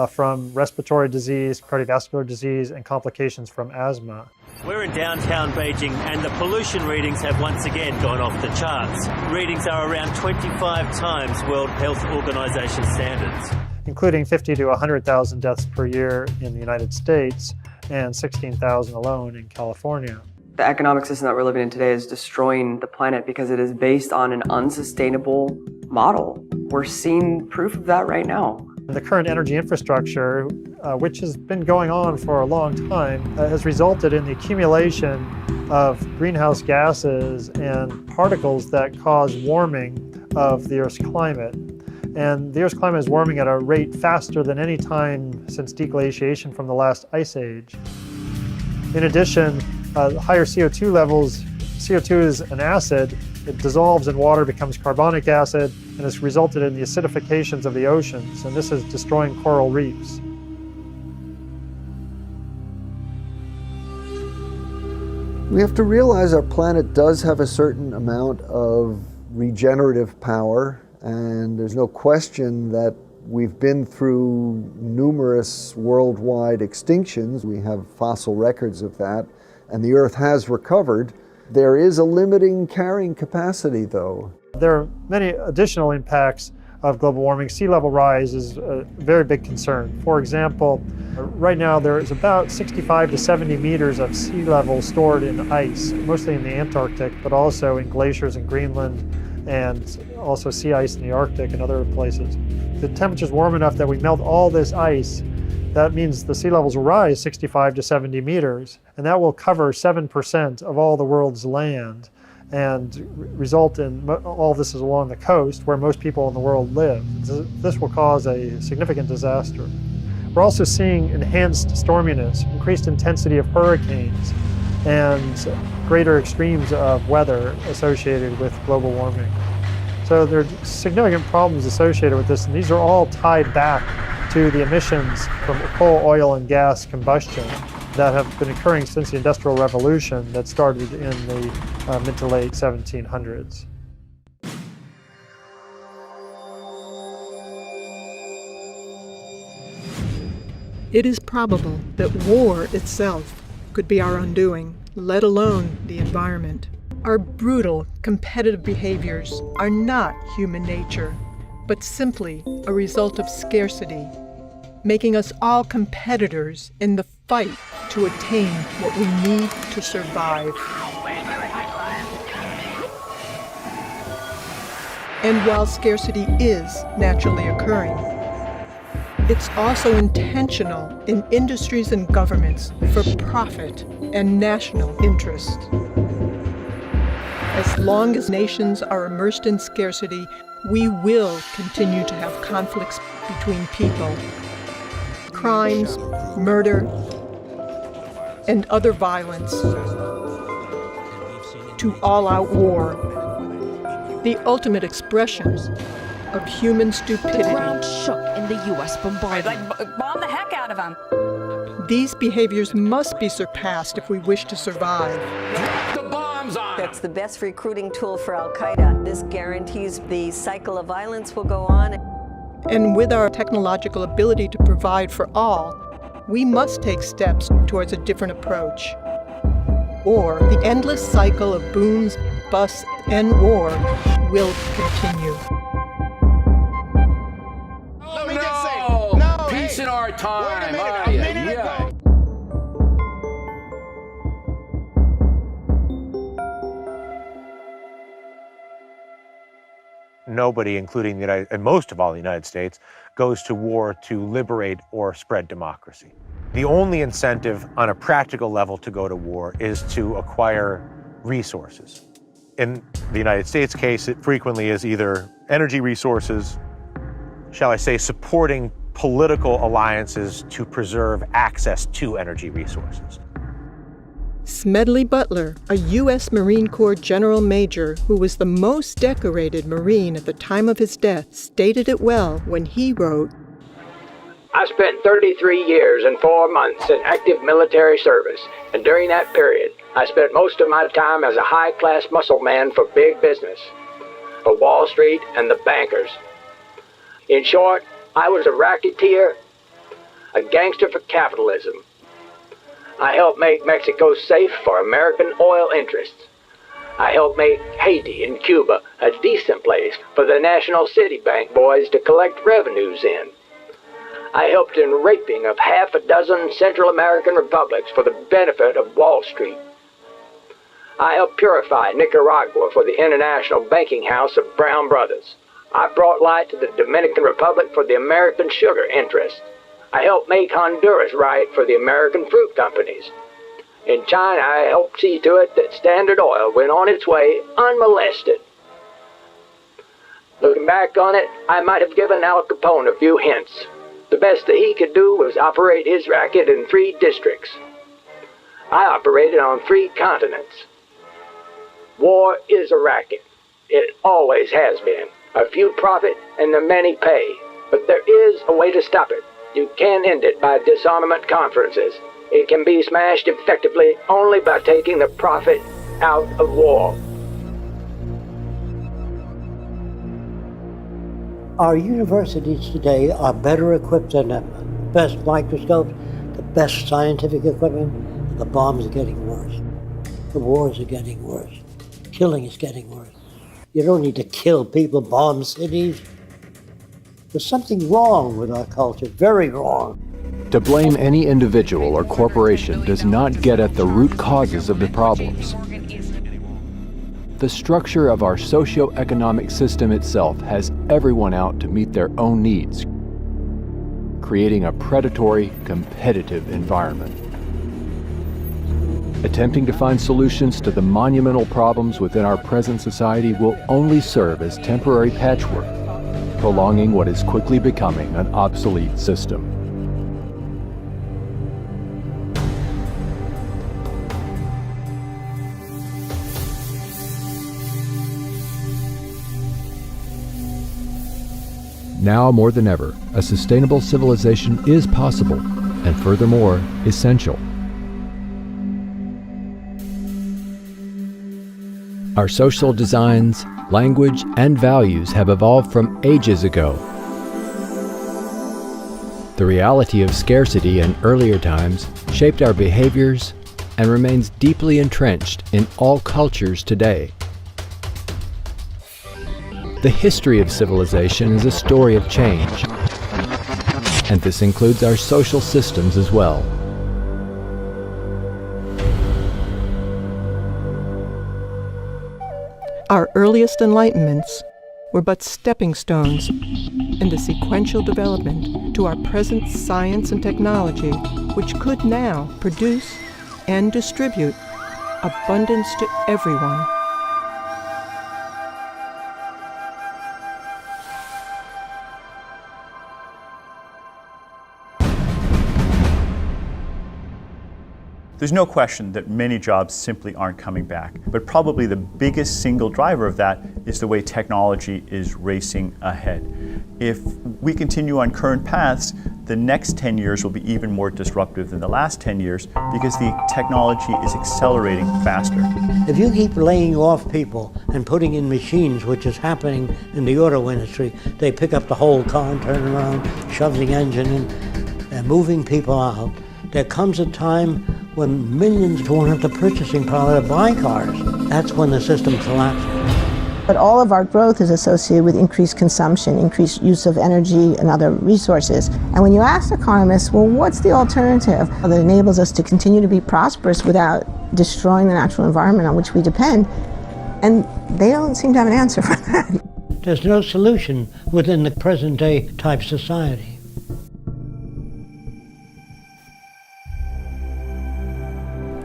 from respiratory disease, cardiovascular disease, and complications from asthma. We're in downtown Beijing and the pollution readings have once again gone off the charts. Readings are around 25 times World Health Organization standards. Including 50 to 100,000 deaths per year in the United States and 16,000 alone in California. The economic system that we're living in today is destroying the planet because it is based on an unsustainable model. We're seeing proof of that right now. The current energy infrastructure, which has been going on for a long time, has resulted in the accumulation of greenhouse gases and particles that cause warming of the Earth's climate. And the Earth's climate is warming at a rate faster than any time since deglaciation from the last ice age. In addition, higher CO2 levels, CO2 is an acid, it dissolves in water, becomes carbonic acid, and has resulted in the acidifications of the oceans, and this is destroying coral reefs. We have to realize our planet does have a certain amount of regenerative power, and there's no question that we've been through numerous worldwide extinctions. We have fossil records of that, and the Earth has recovered. There is a limiting carrying capacity, though. There are many additional impacts of global warming. Sea level rise is a very big concern. For example, right now there is about 65 to 70 meters of sea level stored in ice, mostly in the Antarctic, but also in glaciers in Greenland and also sea ice in the Arctic and other places. The temperature's warm enough that we melt all this ice. That means the sea levels will rise 65 to 70 meters, and that will cover 7% of all the world's land and result in all this is along the coast where most people in the world live. This will cause a significant disaster. We're also seeing enhanced storminess, increased intensity of hurricanes, and greater extremes of weather associated with global warming. So there are significant problems associated with this, and these are all tied back to the emissions from coal, oil, and gas combustion that have been occurring since the Industrial Revolution that started in the mid to late 1700s. It is probable that war itself could be our undoing, let alone the environment. Our brutal, competitive behaviors are not human nature, but simply a result of scarcity, making us all competitors in the fight to attain what we need to survive. And while scarcity is naturally occurring, it's also intentional in industries and governments for profit and national interest. As long as nations are immersed in scarcity, we will continue to have conflicts between people. Crimes, murder, and other violence, to all-out war, the ultimate expression of human stupidity. The ground shook in the U.S. bombardment. Bomb the heck out of them. These behaviors must be surpassed if we wish to survive. That's the best recruiting tool for Al-Qaeda. This guarantees the cycle of violence will go on. And with our technological ability to provide for all, we must take steps towards a different approach. Or the endless cycle of booms, busts, and war will continue. Let me just say, no, peace in our time. Wait a minute ago. Nobody, including the most of all the United States, goes to war to liberate or spread democracy. The only incentive on a practical level to go to war is to acquire resources. In the United States case, it frequently is either energy resources, shall I say, supporting political alliances to preserve access to energy resources. Smedley Butler, a U.S. Marine Corps General Major who was the most decorated Marine at the time of his death, stated it well when he wrote, I spent 33 years and 4 months in active military service, and during that period, I spent most of my time as a high-class muscle man for big business, for Wall Street and the bankers. In short, I was a racketeer, a gangster for capitalism. I helped make Mexico safe for American oil interests. I helped make Haiti and Cuba a decent place for the National City Bank boys to collect revenues in. I helped in raping of half a dozen Central American republics for the benefit of Wall Street. I helped purify Nicaragua for the International Banking House of Brown Brothers. I brought light to the Dominican Republic for the American sugar interests. I helped make Honduras right for the American fruit companies. In China, I helped see to it that Standard Oil went on its way unmolested. Looking back on it, I might have given Al Capone a few hints. The best that he could do was operate his racket in 3 districts. I operated on 3 continents. War is a racket. It always has been. A few profit and the many pay. But there is a way to stop it. You can end it by disarmament conferences. It can be smashed effectively only by taking the profit out of war. Our universities today are better equipped than ever. Best microscopes, the best scientific equipment, and the bombs are getting worse. The wars are getting worse. Killing is getting worse. You don't need to kill people, bomb cities. There's something wrong with our culture, very wrong. To blame any individual or corporation does not get at the root causes of the problems. The structure of our socio-economic system itself has everyone out to meet their own needs, creating a predatory, competitive environment. Attempting to find solutions to the monumental problems within our present society will only serve as temporary patchwork, prolonging what is quickly becoming an obsolete system. Now more than ever, a sustainable civilization is possible, and furthermore, essential. Our social designs, language, and values have evolved from ages ago. The reality of scarcity in earlier times shaped our behaviors and remains deeply entrenched in all cultures today. The history of civilization is a story of change, and this includes our social systems as well. Our earliest enlightenments were but stepping stones in the sequential development to our present science and technology, which could now produce and distribute abundance to everyone. There's no question that many jobs simply aren't coming back, but probably the biggest single driver of that is the way technology is racing ahead. If we continue on current paths, the next 10 years will be even more disruptive than the last 10 years because the technology is accelerating faster. If you keep laying off people and putting in machines, which is happening in the auto industry, they pick up the whole car and turn around, shove the engine in, and moving people out. There comes a time when millions won't have the purchasing power to buy cars. That's when the system collapses. But all of our growth is associated with increased consumption, increased use of energy and other resources. And when you ask economists, well, what's the alternative that enables us to continue to be prosperous without destroying the natural environment on which we depend? And they don't seem to have an answer for that. There's no solution within the present day type society.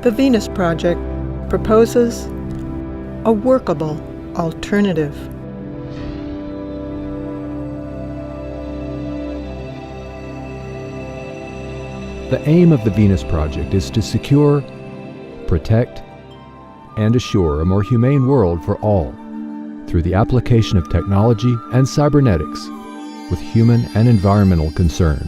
The Venus Project proposes a workable alternative. The aim of the Venus Project is to secure, protect, and assure a more humane world for all through the application of technology and cybernetics with human and environmental concern.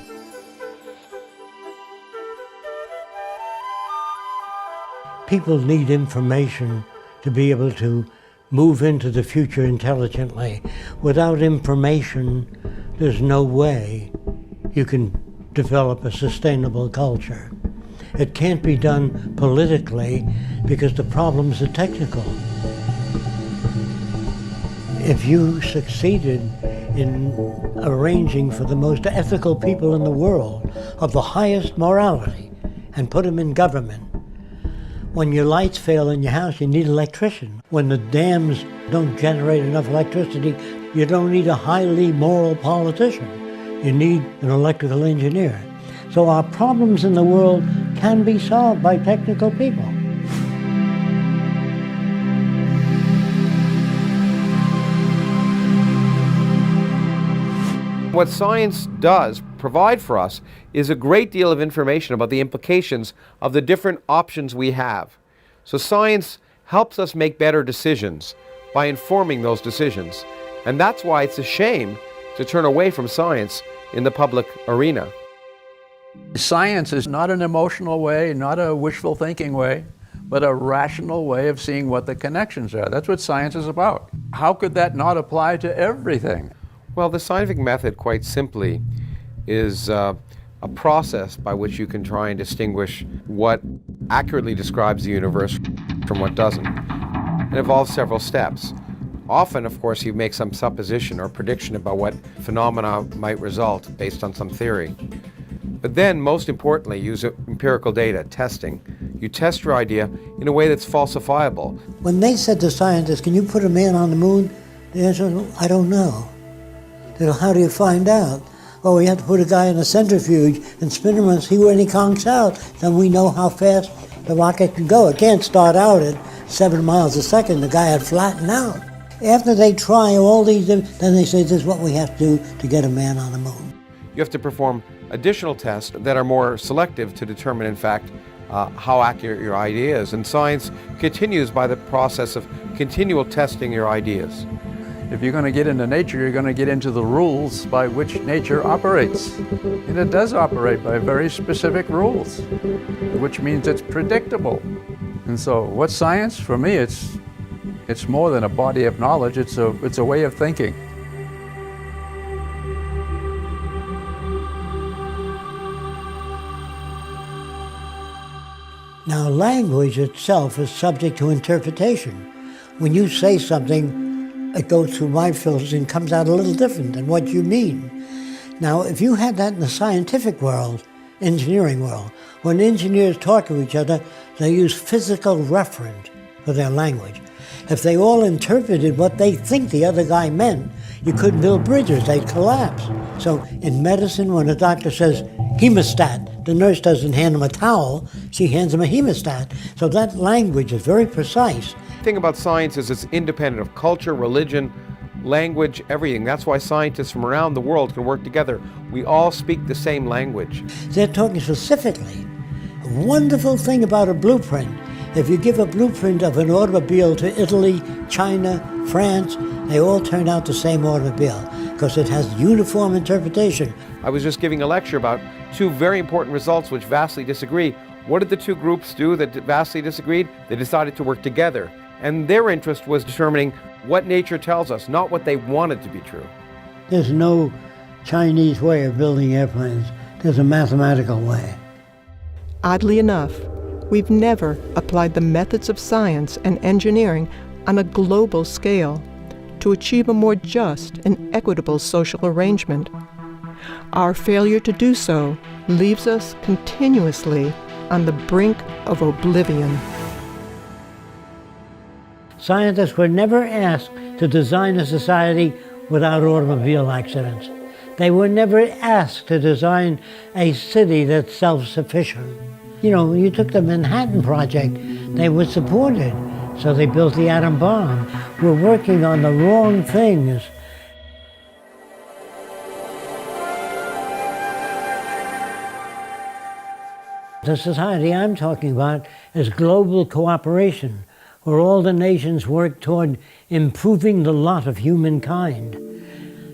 People need information to be able to move into the future intelligently. Without information, there's no way you can develop a sustainable culture. It can't be done politically because the problems are technical. If you succeeded in arranging for the most ethical people in the world of the highest morality and put them in government, when your lights fail in your house, you need an electrician. When the dams don't generate enough electricity, you don't need a highly moral politician. You need an electrical engineer. So our problems in the world can be solved by technical people. What science does provide for us is a great deal of information about the implications of the different options we have. So science helps us make better decisions by informing those decisions. And that's why it's a shame to turn away from science in the public arena. Science is not an emotional way, not a wishful thinking way, but a rational way of seeing what the connections are. That's what science is about. How could that not apply to everything? Well, the scientific method, quite simply, is a process by which you can try and distinguish what accurately describes the universe from what doesn't. It involves several steps. Often, of course, you make some supposition or prediction about what phenomena might result based on some theory. But then, most importantly, use empirical data, testing. You test your idea in a way that's falsifiable. When they said to scientists, can you put a man on the moon? The answer was, I don't know. They go, how do you find out? Oh, we have to put a guy in a centrifuge and spin him and see when he conks out. Then we know how fast the rocket can go. It can't start out at 7 miles a second. The guy had flattened out. After they try all these, then they say this is what we have to do to get a man on the moon. You have to perform additional tests that are more selective to determine, in fact, how accurate your idea is. And science continues by the process of continual testing your ideas. If you're going to get into nature, you're going to get into the rules by which nature operates. And it does operate by very specific rules, which means it's predictable. And so what's science? For me, it's more than a body of knowledge, it's a way of thinking. Now, language itself is subject to interpretation. When you say something, it goes through my filters and comes out a little different than what you mean. Now, if you had that in the scientific world, engineering world, when engineers talk to each other, they use physical reference for their language. If they all interpreted what they think the other guy meant, you couldn't build bridges, they'd collapse. So in medicine, when a doctor says hemostat, the nurse doesn't hand him a towel, she hands him a hemostat. So that language is very precise. The thing about science is it's independent of culture, religion, language, everything. That's why scientists from around the world can work together. We all speak the same language. They're talking specifically. A wonderful thing about a blueprint, if you give a blueprint of an automobile to Italy, China, France, they all turn out the same automobile because it has uniform interpretation. I was just giving a lecture about two very important results which vastly disagree. What did the two groups do that vastly disagreed? They decided to work together. And their interest was determining what nature tells us, not what they wanted to be true. There's no Chinese way of building airplanes. There's a mathematical way. Oddly enough, we've never applied the methods of science and engineering on a global scale to achieve a more just and equitable social arrangement. Our failure to do so leaves us continuously on the brink of oblivion. Scientists were never asked to design a society without automobile accidents. They were never asked to design a city that's self-sufficient. You know, when you took the Manhattan Project, they were supported. So they built the atom bomb. We're working on the wrong things. The society I'm talking about is global cooperation, where all the nations work toward improving the lot of humankind.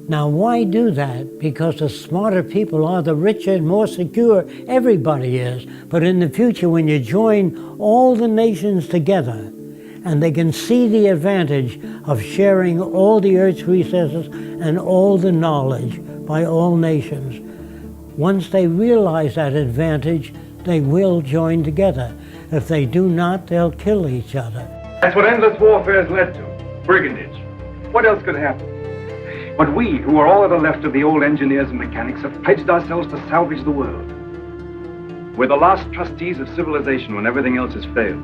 Now, why do that? Because the smarter people are, the richer and more secure everybody is. But in the future, when you join all the nations together, and they can see the advantage of sharing all the Earth's resources and all the knowledge by all nations, once they realize that advantage, they will join together. If they do not, they'll kill each other. That's what endless warfare has led to. Brigandage. What else could happen? But we, who are all that are left of the old engineers and mechanics, have pledged ourselves to salvage the world. We're the last trustees of civilization when everything else has failed.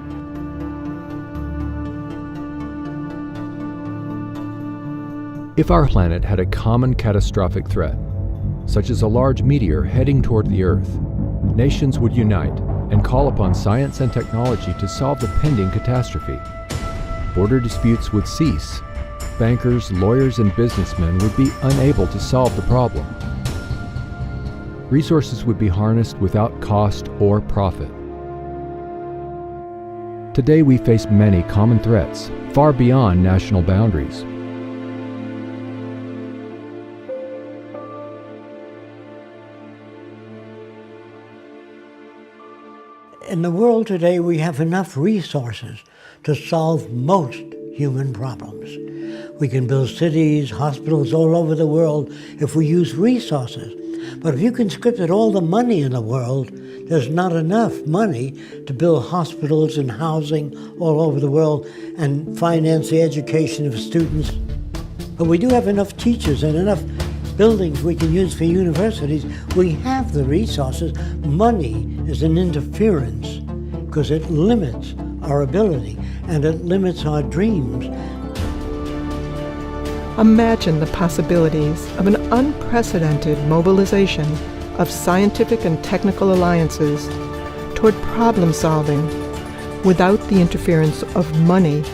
If our planet had a common catastrophic threat, such as a large meteor heading toward the Earth, nations would unite and call upon science and technology to solve the pending catastrophe. Border disputes would cease. Bankers, lawyers, and businessmen would be unable to solve the problem. Resources would be harnessed without cost or profit. Today we face many common threats, far beyond national boundaries. In the world today, we have enough resources to solve most human problems. We can build cities, hospitals all over the world if we use resources. But if you conscripted all the money in the world, there's not enough money to build hospitals and housing all over the world and finance the education of students. But we do have enough teachers and enough buildings we can use for universities. We have the resources. Money is an interference because it limits our ability and it limits our dreams. Imagine the possibilities of an unprecedented mobilization of scientific and technical alliances toward problem solving without the interference of money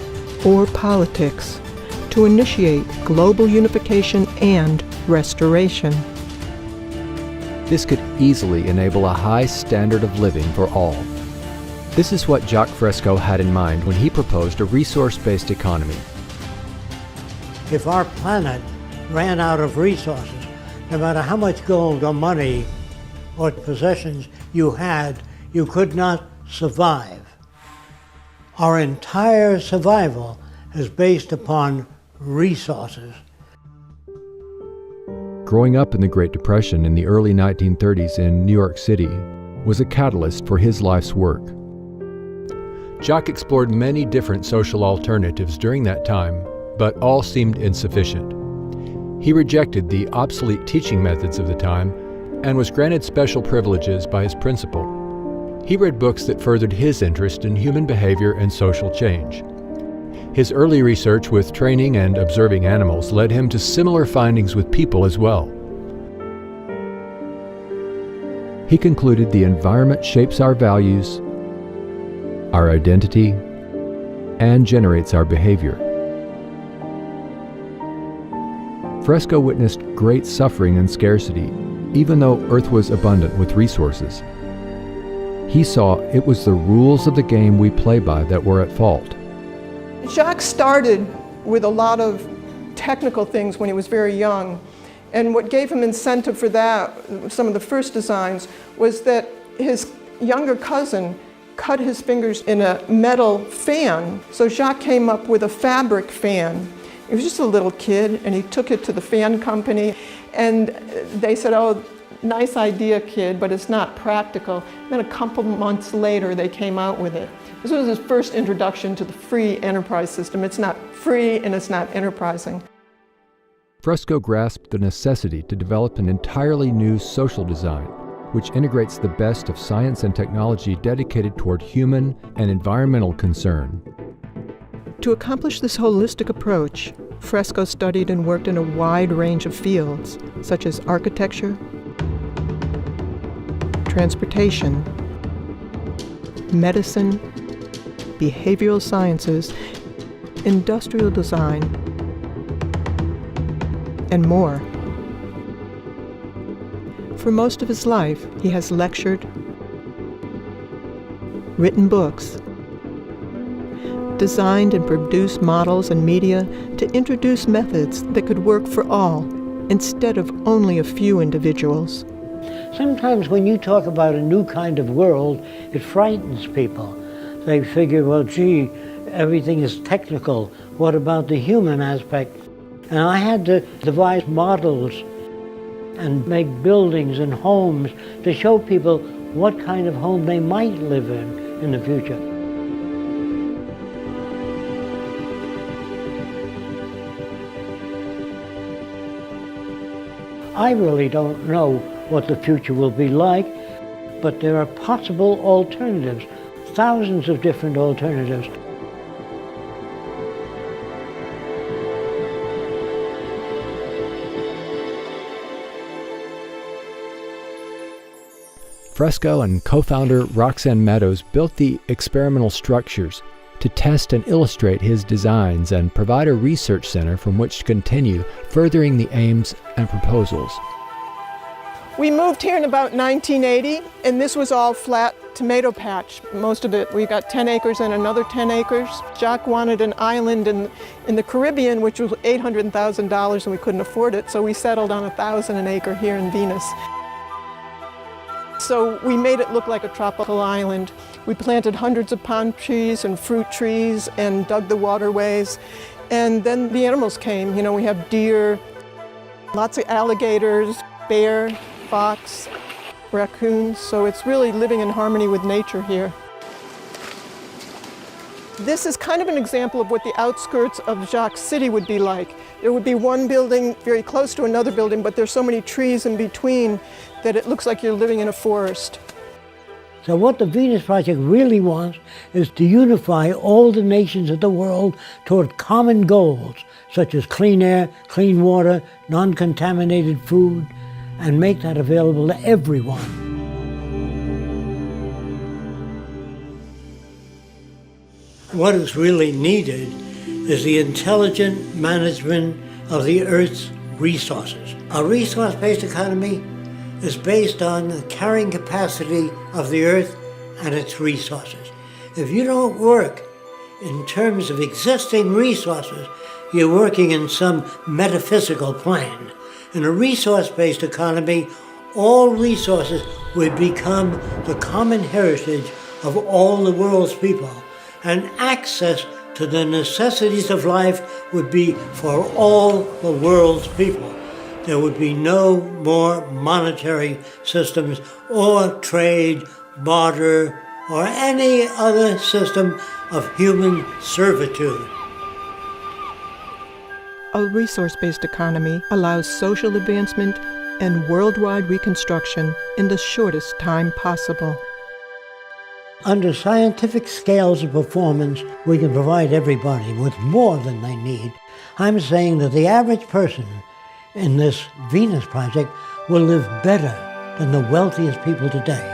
or politics to initiate global unification and restoration. This could easily enable a high standard of living for all. This is what Jacques Fresco had in mind when he proposed a resource-based economy. If our planet ran out of resources, no matter how much gold or money or possessions you had, you could not survive. Our entire survival is based upon resources. Growing up in the Great Depression in the early 1930s in New York City was a catalyst for his life's work. Jacques explored many different social alternatives during that time, but all seemed insufficient. He rejected the obsolete teaching methods of the time and was granted special privileges by his principal. He read books that furthered his interest in human behavior and social change. His early research with training and observing animals led him to similar findings with people as well. He concluded the environment shapes our values, our identity, and generates our behavior. Fresco witnessed great suffering and scarcity, even though Earth was abundant with resources. He saw it was the rules of the game we play by that were at fault. Jacques started with a lot of technical things when he was very young, and what gave him incentive for that, some of the first designs, was that his younger cousin cut his fingers in a metal fan, so Jacques came up with a fabric fan. He was just a little kid, and he took it to the fan company, and they said, "Oh, nice idea, kid, but it's not practical." Then a couple months later, they came out with it. This was his first introduction to the free enterprise system. It's not free and it's not enterprising. Fresco grasped the necessity to develop an entirely new social design, which integrates the best of science and technology dedicated toward human and environmental concern. To accomplish this holistic approach, Fresco studied and worked in a wide range of fields, such as architecture, transportation, medicine, behavioral sciences, industrial design, and more. For most of his life, he has lectured, written books, designed and produced models and media to introduce methods that could work for all instead of only a few individuals. Sometimes when you talk about a new kind of world, it frightens people. They figure, well, gee, everything is technical. What about the human aspect? And I had to devise models and make buildings and homes to show people what kind of home they might live in the future. I really don't know what the future will be like, but there are possible alternatives, thousands of different alternatives. Fresco and co-founder Roxanne Meadows built the experimental structures to test and illustrate his designs and provide a research center from which to continue furthering the aims and proposals. We moved here in about 1980, and this was all flat tomato patch, most of it. We got 10 acres and another 10 acres. Jacques wanted an island in the Caribbean, which was $800,000, and we couldn't afford it, so we settled on 1,000 an acre here in Venus. So we made it look like a tropical island. We planted hundreds of palm trees and fruit trees and dug the waterways. And then the animals came. You know, we have deer, lots of alligators, bear, fox, raccoons. So it's really living in harmony with nature here. This is kind of an example of what the outskirts of Jacques City would be like. There would be one building very close to another building, but there's so many trees in between that it looks like you're living in a forest. So what the Venus Project really wants is to unify all the nations of the world toward common goals, such as clean air, clean water, non-contaminated food, and make that available to everyone. What is really needed is the intelligent management of the Earth's resources. A resource-based economy is based on the carrying capacity of the Earth and its resources. If you don't work in terms of existing resources, you're working in some metaphysical plane. In a resource-based economy, all resources would become the common heritage of all the world's people, and access to the necessities of life would be for all the world's people. There would be no more monetary systems or trade, barter, or any other system of human servitude. A resource-based economy allows social advancement and worldwide reconstruction in the shortest time possible. Under scientific scales of performance, we can provide everybody with more than they need. I'm saying that the average person in this Venus Project will live better than the wealthiest people today.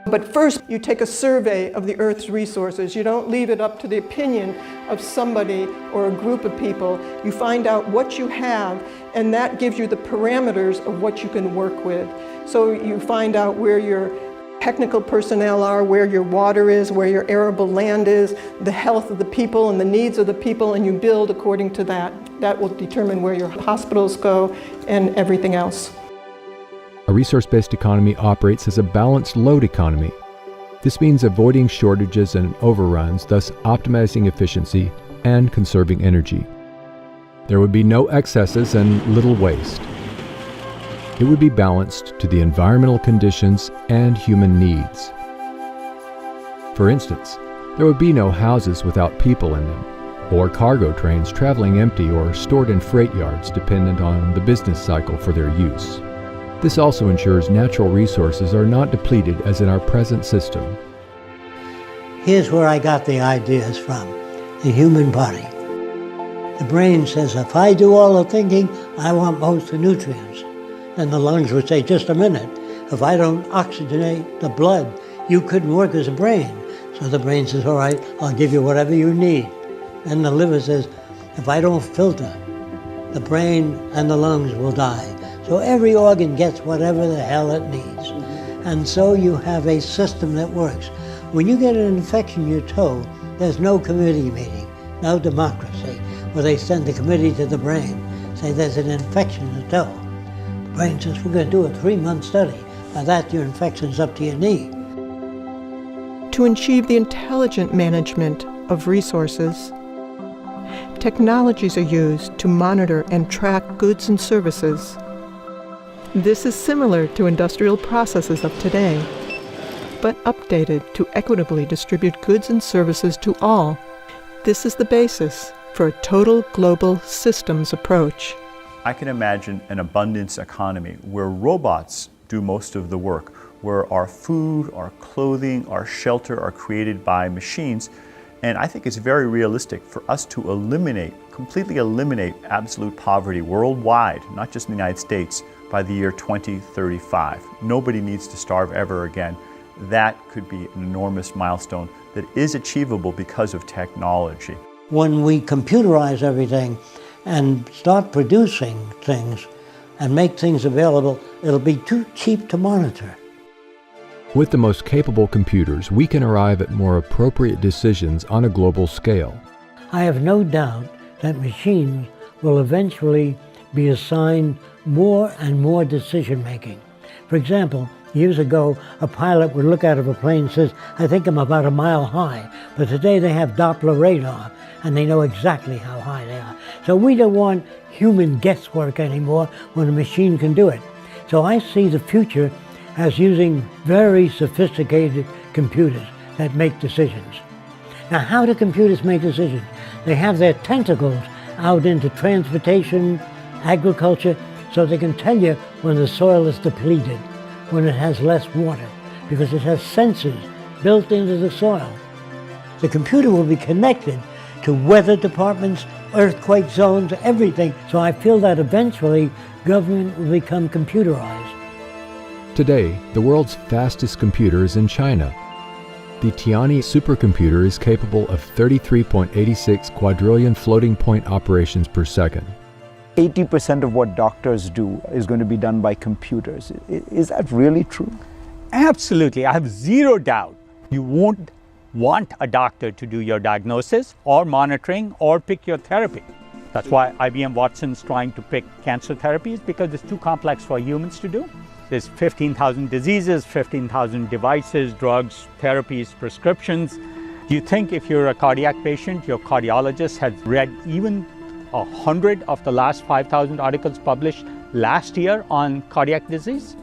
But first, you take a survey of the Earth's resources. You don't leave it up to the opinion of somebody or a group of people. You find out what you have, and that gives you the parameters of what you can work with. So you find out where your technical personnel are, where your water is, where your arable land is, the health of the people and the needs of the people, and you build according to that. That will determine where your hospitals go and everything else. A resource-based economy operates as a balanced load economy. This means avoiding shortages and overruns, thus optimizing efficiency and conserving energy. There would be no excesses and little waste. It would be balanced to the environmental conditions and human needs. For instance, there would be no houses without people in them, or cargo trains traveling empty or stored in freight yards dependent on the business cycle for their use. This also ensures natural resources are not depleted as in our present system. Here's where I got the ideas from: the human body. The brain says, if I do all the thinking, I want most of the nutrients. Then the lungs would say, just a minute, if I don't oxygenate the blood, you couldn't work as a brain. So the brain says, all right, I'll give you whatever you need. And the liver says, if I don't filter, the brain and the lungs will die. So every organ gets whatever the hell it needs. And so you have a system that works. When you get an infection in your toe, there's no committee meeting, no democracy, where they send the committee to the brain, say there's an infection in the toe. The brain says, we're going to do a 3-month study. By that, your infection's up to your knee. To achieve the intelligent management of resources, technologies are used to monitor and track goods and services. This is similar to industrial processes of today, but updated to equitably distribute goods and services to all. This is the basis for a total global systems approach. I can imagine an abundance economy where robots do most of the work, where our food, our clothing, our shelter are created by machines. And I think it's very realistic for us to completely eliminate absolute poverty worldwide, not just in the United States, by the year 2035. Nobody needs to starve ever again. That could be an enormous milestone that is achievable because of technology. When we computerize everything and start producing things and make things available, it'll be too cheap to monitor. With the most capable computers, we can arrive at more appropriate decisions on a global scale. I have no doubt that machines will eventually be assigned more and more decision making. For example, years ago, a pilot would look out of a plane and says, I think I'm about a mile high. But today they have Doppler radar and they know exactly how high they are. So we don't want human guesswork anymore when a machine can do it. So I see the future as using very sophisticated computers that make decisions. Now, how do computers make decisions? They have their tentacles out into transportation, agriculture, so they can tell you when the soil is depleted, when it has less water, because it has sensors built into the soil. The computer will be connected to weather departments, earthquake zones, everything. So I feel that eventually government will become computerized. Today, the world's fastest computer is in China. The Tianyi supercomputer is capable of 33.86 quadrillion floating point operations per second. 80% of what doctors do is going to be done by computers. Is that really true? Absolutely. I have zero doubt you won't want a doctor to do your diagnosis or monitoring or pick your therapy. That's why IBM Watson's trying to pick cancer therapies, because it's too complex for humans to do. There's 15,000 diseases, 15,000 devices, drugs, therapies, prescriptions. Do you think if you're a cardiac patient, your cardiologist has read even 100 of the last 5,000 articles published last year on cardiac disease?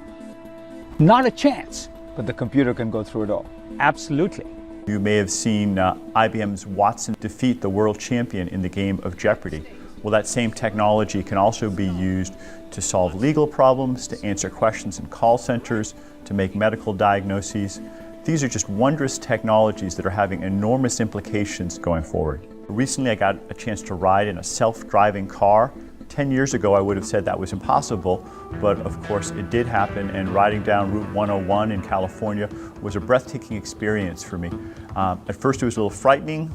Not a chance. But the computer can go through it all. Absolutely. You may have seen IBM's Watson defeat the world champion in the game of Jeopardy. Well, that same technology can also be used to solve legal problems, to answer questions in call centers, to make medical diagnoses. These are just wondrous technologies that are having enormous implications going forward. Recently, I got a chance to ride in a self-driving car. 10 years ago, I would have said that was impossible, but of course it did happen, and riding down Route 101 in California was a breathtaking experience for me. At first it was a little frightening,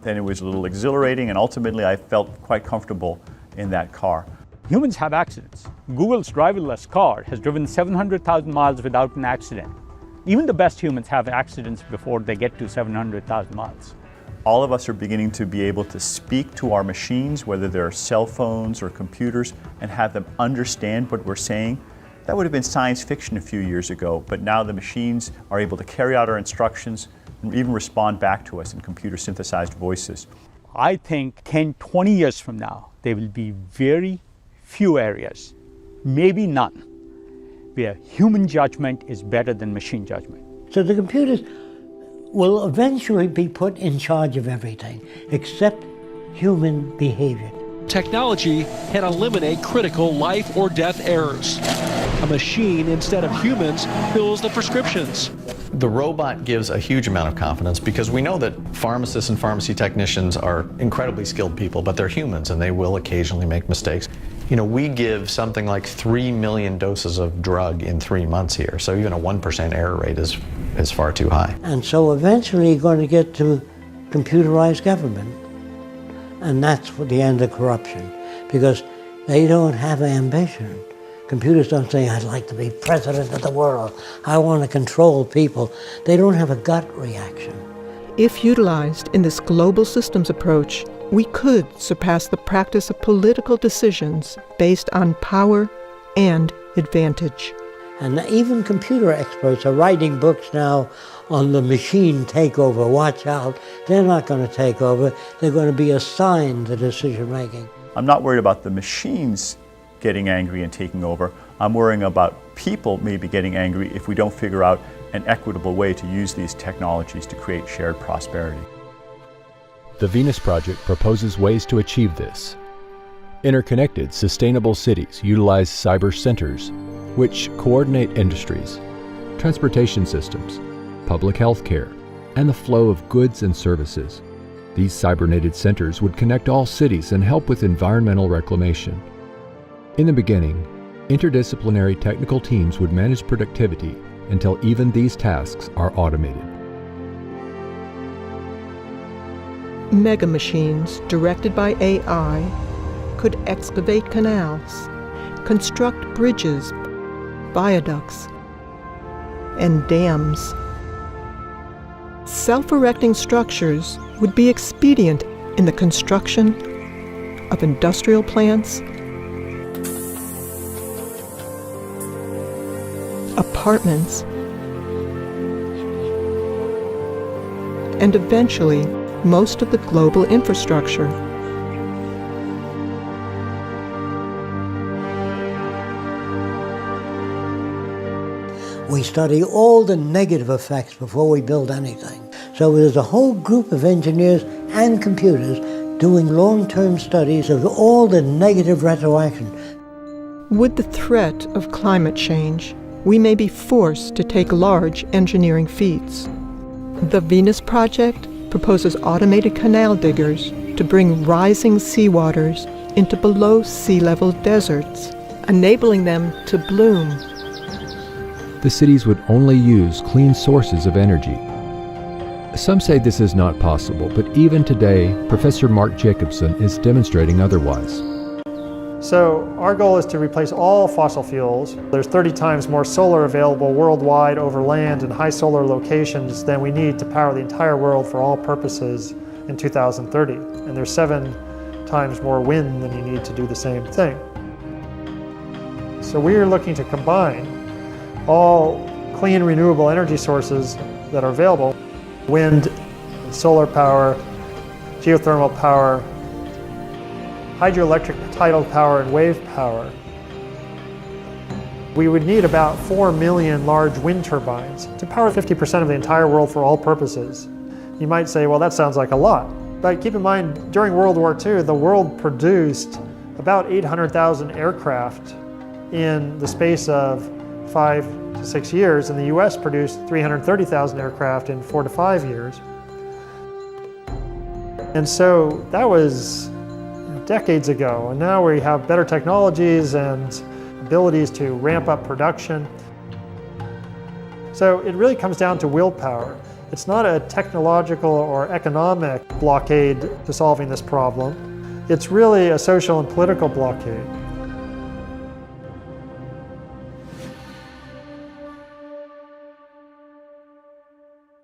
then it was a little exhilarating, and ultimately I felt quite comfortable in that car. Humans have accidents. Google's driverless car has driven 700,000 miles without an accident. Even the best humans have accidents before they get to 700,000 miles. All of us are beginning to be able to speak to our machines, whether they're cell phones or computers, and have them understand what we're saying. That would have been science fiction a few years ago, but now the machines are able to carry out our instructions and even respond back to us in computer-synthesized voices. I think 10, 20 years from now, there will be very few areas, maybe none, where human judgment is better than machine judgment. So the computers will eventually be put in charge of everything except human behavior. Technology can eliminate critical life or death errors. A machine, instead of humans, fills the prescriptions. The robot gives a huge amount of confidence because we know that pharmacists and pharmacy technicians are incredibly skilled people, but they're humans and they will occasionally make mistakes. You know, we give something like 3 million doses of drug in 3 months here, so even a 1% error rate is far too high. And so eventually you're going to get to computerized government. And that's the end of corruption, because they don't have ambition. Computers don't say, I'd like to be president of the world. I want to control people. They don't have a gut reaction. If utilized in this global systems approach, we could surpass the practice of political decisions based on power and advantage. And even computer experts are writing books now on the machine takeover. Watch out, they're not going to take over. They're going to be assigned the decision making. I'm not worried about the machines getting angry and taking over. I'm worrying about people maybe getting angry if we don't figure out an equitable way to use these technologies to create shared prosperity. The Venus Project proposes ways to achieve this. Interconnected, sustainable cities utilize cyber centers, which coordinate industries, transportation systems, public health care, and the flow of goods and services. These cybernated centers would connect all cities and help with environmental reclamation. In the beginning, interdisciplinary technical teams would manage productivity until even these tasks are automated. Mega machines directed by AI could excavate canals, construct bridges, viaducts, and dams. Self-erecting structures would be expedient in the construction of industrial plants, apartments, and eventually most of the global infrastructure. We study all the negative effects before we build anything. So there's a whole group of engineers and computers doing long-term studies of all the negative retroaction. With the threat of climate change, we may be forced to take large engineering feats. The Venus Project proposes automated canal diggers to bring rising seawaters into below sea level deserts, enabling them to bloom. The cities would only use clean sources of energy. Some say this is not possible, but even today, Professor Mark Jacobson is demonstrating otherwise. So our goal is to replace all fossil fuels. There's 30 times more solar available worldwide over land in high solar locations than we need to power the entire world for all purposes in 2030. And there's 7 times more wind than you need to do the same thing. So we are looking to combine all clean renewable energy sources that are available: wind, solar power, geothermal power, hydroelectric tidal power, and wave power. We would need about 4 million large wind turbines to power 50% of the entire world for all purposes. You might say, well, that sounds like a lot. But keep in mind, during World War II, the world produced about 800,000 aircraft in the space of 5 to 6 years, and the US produced 330,000 aircraft in 4 to 5 years. And so that was decades ago, and now we have better technologies and abilities to ramp up production. So it really comes down to willpower. It's not a technological or economic blockade to solving this problem. It's really a social and political blockade.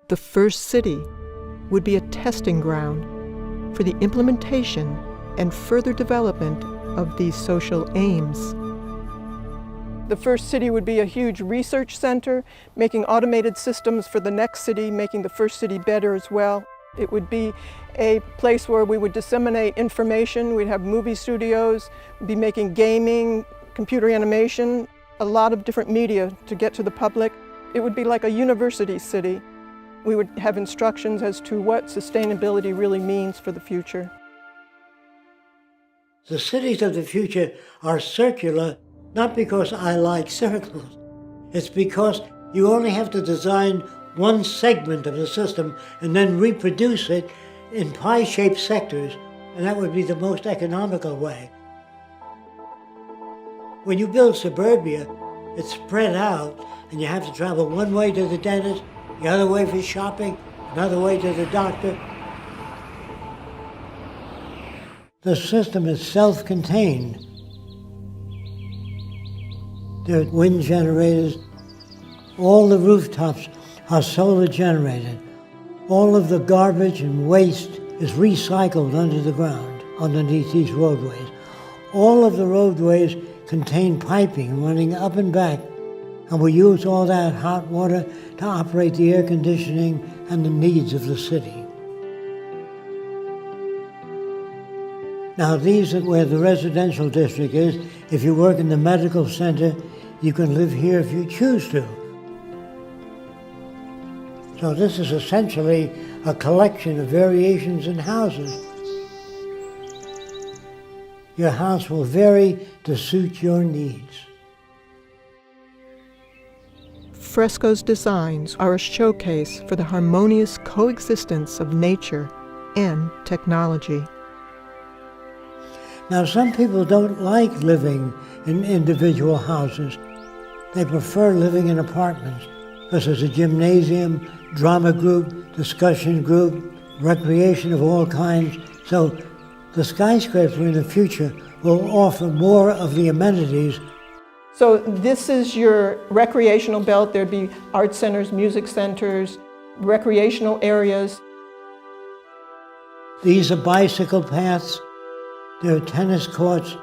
The first city would be a testing ground for the implementation and further development of these social aims. The first city would be a huge research center, making automated systems for the next city, making the first city better as well. It would be a place where we would disseminate information. We'd have movie studios, we'd be making gaming, computer animation, a lot of different media to get to the public. It would be like a university city. We would have instructions as to what sustainability really means for the future. The cities of the future are circular, not because I like circles. It's because you only have to design one segment of the system and then reproduce it in pie-shaped sectors, and that would be the most economical way. When you build suburbia, it's spread out, and you have to travel one way to the dentist, the other way for shopping, another way to the doctor. The system is self-contained. There are wind generators. All the rooftops are solar generated. All of the garbage and waste is recycled under the ground, underneath these roadways. All of the roadways contain piping running up and back, and we use all that hot water to operate the air conditioning and the needs of the city. Now these are where the residential district is. If you work in the medical center, you can live here if you choose to. So this is essentially a collection of variations in houses. Your house will vary to suit your needs. Fresco's designs are a showcase for the harmonious coexistence of nature and technology. Now, some people don't like living in individual houses. They prefer living in apartments because there's a gymnasium, drama group, discussion group, recreation of all kinds. So the skyscraper in the future will offer more of the amenities. So this is your recreational belt. There'd be art centers, music centers, recreational areas. These are bicycle paths. There are tennis courts,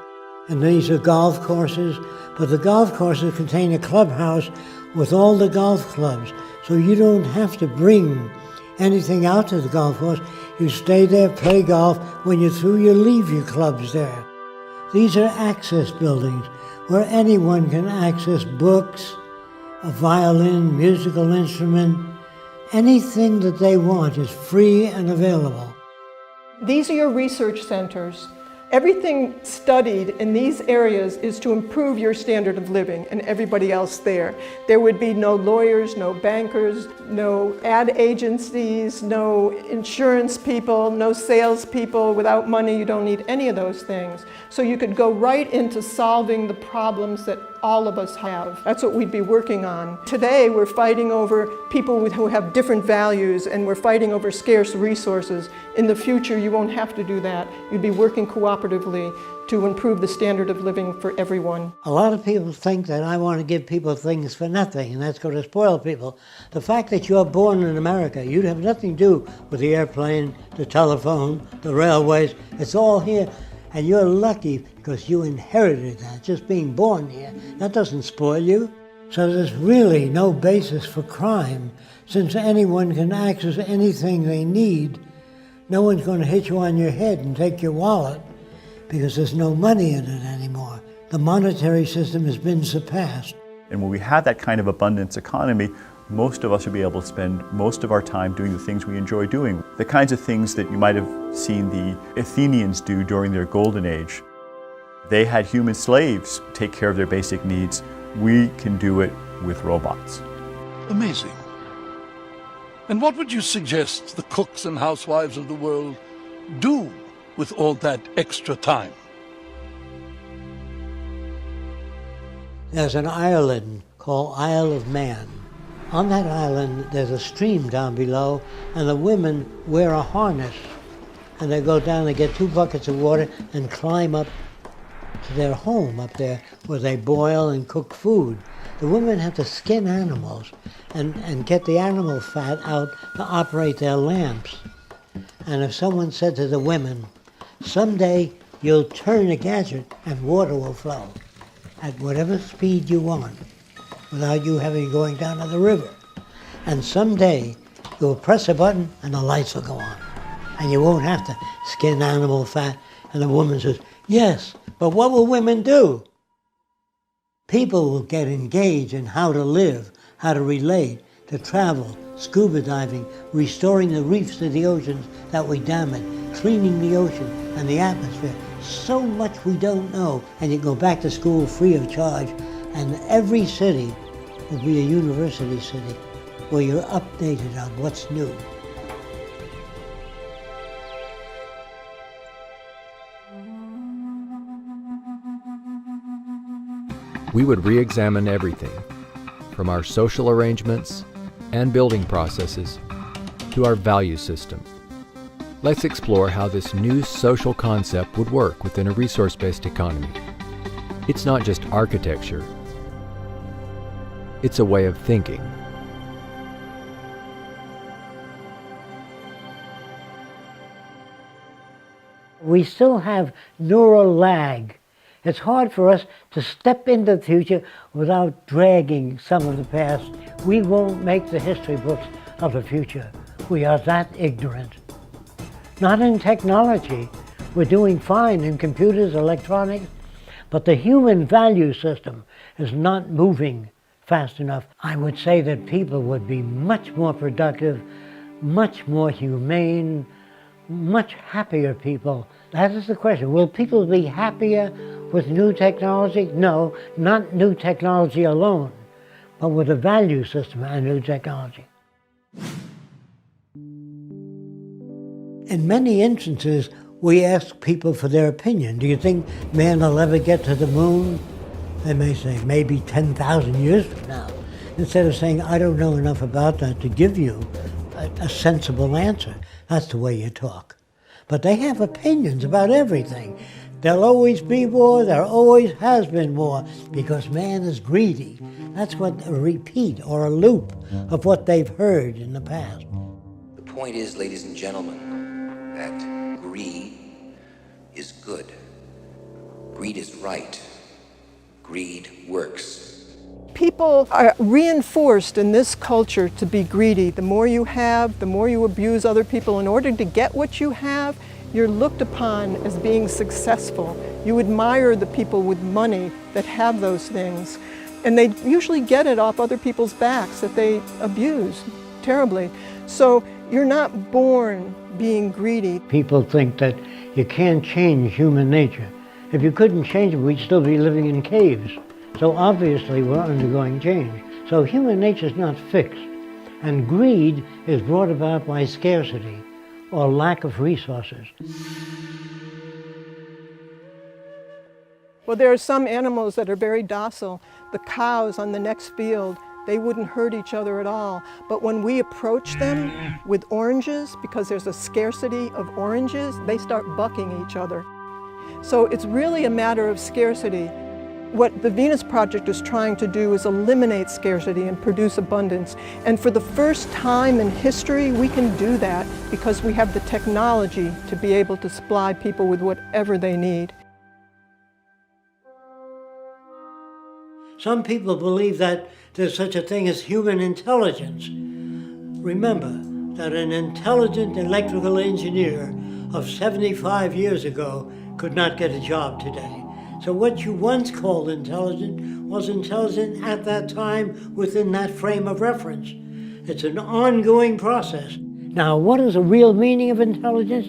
and these are golf courses. But the golf courses contain a clubhouse with all the golf clubs. So you don't have to bring anything out to the golf course. You stay there, play golf. When you're through, you leave your clubs there. These are access buildings where anyone can access books, a violin, musical instrument. Anything that they want is free and available. These are your research centers. Everything studied in these areas is to improve your standard of living and everybody else there. There would be no lawyers, no bankers, no ad agencies, no insurance people, no salespeople. Without money, you don't need any of those things. So you could go right into solving the problems that all of us have. That's what we'd be working on. Today, we're fighting over people who have different values, and we're fighting over scarce resources. In the future, you won't have to do that. You'd be working cooperatively to improve the standard of living for everyone. A lot of people think that I want to give people things for nothing, and that's going to spoil people. The fact that you're born in America, you have nothing to do with the airplane, the telephone, the railways. It's all here. And you're lucky because you inherited that, just being born here. That doesn't spoil you. So there's really no basis for crime. Since anyone can access anything they need, no one's going to hit you on your head and take your wallet because there's no money in it anymore. The monetary system has been surpassed. And when we have that kind of abundance economy, most of us will be able to spend most of our time doing the things we enjoy doing. The kinds of things that you might have seen the Athenians do during their golden age. They had human slaves take care of their basic needs. We can do it with robots. Amazing. And what would you suggest the cooks and housewives of the world do with all that extra time? There's an island called Isle of Man. On that island, there's a stream down below, and the women wear a harness. And they go down, they get 2 buckets of water and climb up to their home up there where they boil and cook food. The women have to skin animals and get the animal fat out to operate their lamps. And if someone said to the women, someday you'll turn a gadget and water will flow at whatever speed you want, without you having going down to the river. And someday you'll press a button and the lights will go on. And you won't have to skin animal fat. And the woman says, yes, but what will women do? People will get engaged in how to live, how to relate, to travel, scuba diving, restoring the reefs of the oceans that we damage, cleaning the ocean and the atmosphere. So much we don't know. And you go back to school free of charge, and every city will be a university city where you're updated on what's new. we would re-examine everything, from our social arrangements and building processes to our value system. Let's explore how this new social concept would work within a resource-based economy. It's not just architecture, it's a way of thinking. We still have neural lag. It's hard for us to step into the future without dragging some of the past. We won't make the history books of the future. We are that ignorant. Not in technology. We're doing fine in computers, electronics, but the human value system is not moving fast enough. I would say that people would be much more productive, much more humane, much happier people. That is the question. Will people be happier with new technology? No, not new technology alone, but with a value system and new technology. In many instances, we ask people for their opinion. Do you think man will ever get to the moon? They may say, maybe 10,000 years from now. Instead of saying, I don't know enough about that to give you a sensible answer. That's the way you talk. But they have opinions about everything. There'll always be war, there always has been war, because man is greedy. That's what a repeat or a loop of what they've heard in the past. The point is, ladies and gentlemen, that greed is good. Greed is right. Greed works. People are reinforced in this culture to be greedy. The more you have, the more you abuse other people. In order to get what you have, you're looked upon as being successful. You admire the people with money that have those things. And they usually get it off other people's backs that they abuse terribly. So you're not born being greedy. People think that you can't change human nature. If you couldn't change it, we'd still be living in caves. So obviously we're undergoing change. So human nature is not fixed. And greed is brought about by scarcity or lack of resources. Well, there are some animals that are very docile. The cows on the next field, they wouldn't hurt each other at all. But when we approach them with oranges, because there's a scarcity of oranges, they start bucking each other. So it's really a matter of scarcity. What the Venus Project is trying to do is eliminate scarcity and produce abundance. And for the first time in history, we can do that because we have the technology to be able to supply people with whatever they need. Some people believe that there's such a thing as human intelligence. Remember that an intelligent electrical engineer of 75 years ago could not get a job today. So what you once called intelligent was intelligent at that time within that frame of reference. It's an ongoing process. Now, what is the real meaning of intelligence?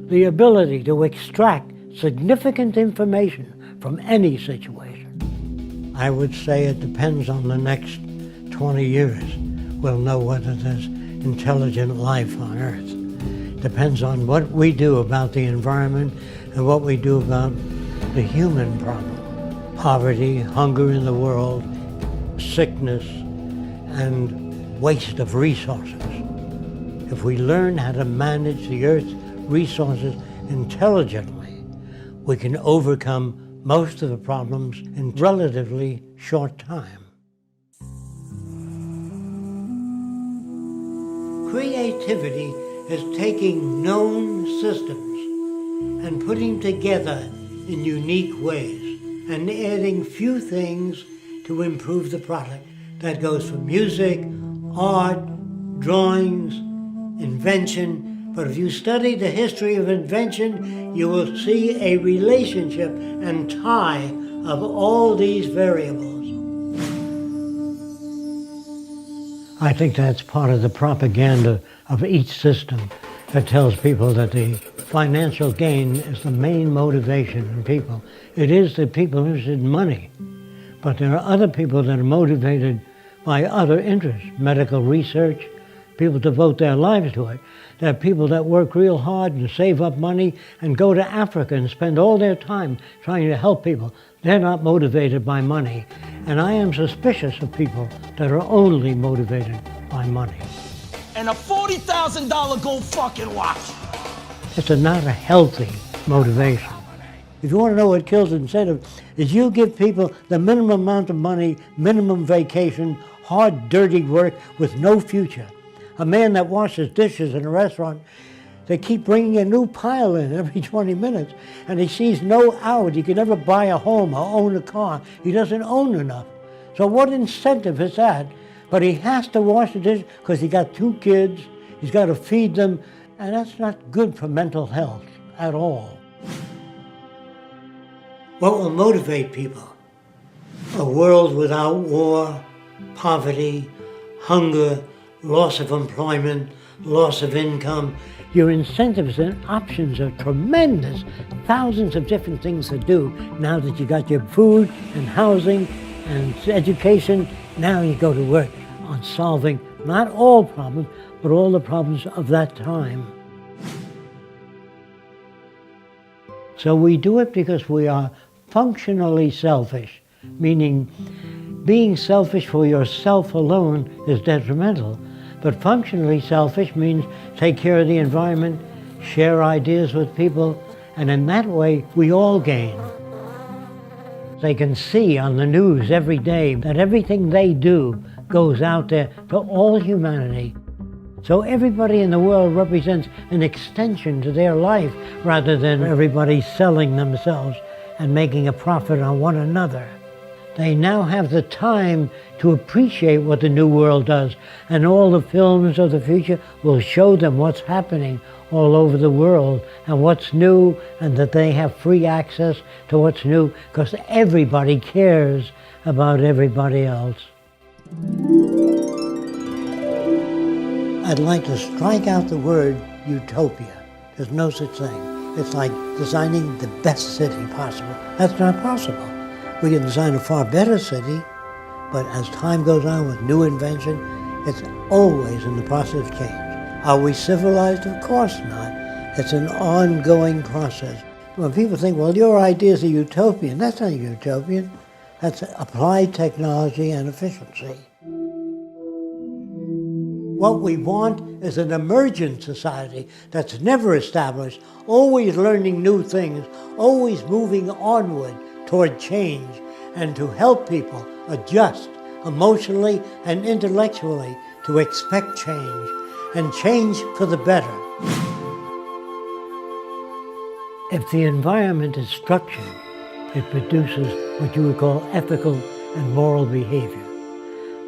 The ability to extract significant information from any situation. I would say it depends on the next 20 years. We'll know whether there's intelligent life on Earth. Depends on what we do about the environment and what we do about the human problem. Poverty, hunger in the world, sickness, and waste of resources. If we learn how to manage the Earth's resources intelligently, we can overcome most of the problems in relatively short time. Creativity is taking known systems and putting together in unique ways and adding few things to improve the product. That goes for music, art, drawings, invention. But if you study the history of invention, you will see a relationship and tie of all these variables. I think that's part of the propaganda of each system that tells people that the financial gain is the main motivation in people. It is the people interested in money, but there are other people that are motivated by other interests, medical research, people devote their lives to it. There are people that work real hard and save up money and go to Africa and spend all their time trying to help people. They're not motivated by money. And I am suspicious of people that are only motivated by money. And a $40,000 gold fucking watch. It's not a healthy motivation. If you want to know what kills incentive, is you give people the minimum amount of money, minimum vacation, hard, dirty work with no future. A man that washes dishes in a restaurant, they keep bringing a new pile in every 20 minutes, and he sees no out. He can never buy a home or own a car. He doesn't own enough. So what incentive is that? But he has to wash the dishes because he got 2 kids, he's got to feed them, and that's not good for mental health at all. What will motivate people? A world without war, poverty, hunger, loss of employment, loss of income. Your incentives and options are tremendous. Thousands of different things to do now that you got your food and housing and education. Now you go to work on solving not all problems, but all the problems of that time. So we do it because we are functionally selfish, meaning being selfish for yourself alone is detrimental. But functionally selfish means take care of the environment, share ideas with people, and in that way we all gain. They can see on the news every day that everything they do goes out there to all humanity. So everybody in the world represents an extension to their life rather than everybody selling themselves and making a profit on one another. They now have the time to appreciate what the new world does, and all the films of the future will show them what's happening all over the world and what's new, and that they have free access to what's new because everybody cares about everybody else. I'd like to strike out the word utopia. There's no such thing. It's like designing the best city possible. That's not possible. We can design a far better city, but as time goes on with new invention, it's always in the process of change. Are we civilized? Of course not. It's an ongoing process. When people think, well, your ideas are utopian, that's not utopian. That's applied technology and efficiency. What we want is an emergent society that's never established, always learning new things, always moving onward toward change, and to help people adjust emotionally and intellectually to expect change, and change for the better. If the environment is structured, it produces what you would call ethical and moral behavior.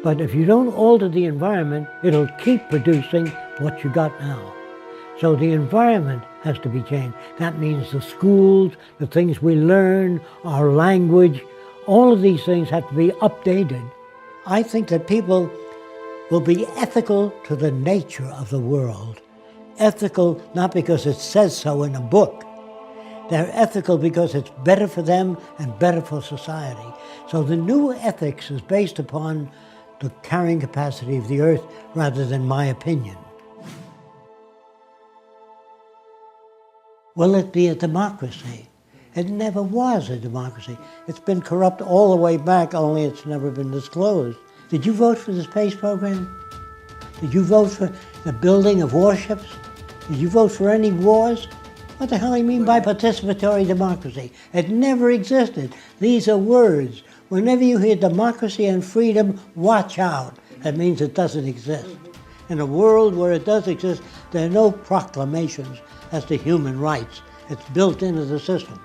But if you don't alter the environment, it'll keep producing what you got now. So the environment has to be changed. That means the schools, the things we learn, our language, all of these things have to be updated. I think that people will be ethical to the nature of the world. Ethical not because it says so in a book. They're ethical because it's better for them and better for society. So the new ethics is based upon the carrying capacity of the earth rather than my opinion. Will it be a democracy? It never was a democracy. It's been corrupt all the way back, only it's never been disclosed. Did you vote for the space program? Did you vote for the building of warships? Did you vote for any wars? What the hell do you mean by participatory democracy? It never existed. These are words. Whenever you hear democracy and freedom, watch out. That means it doesn't exist. In a world where it does exist, there are no proclamations as to human rights. It's built into the system.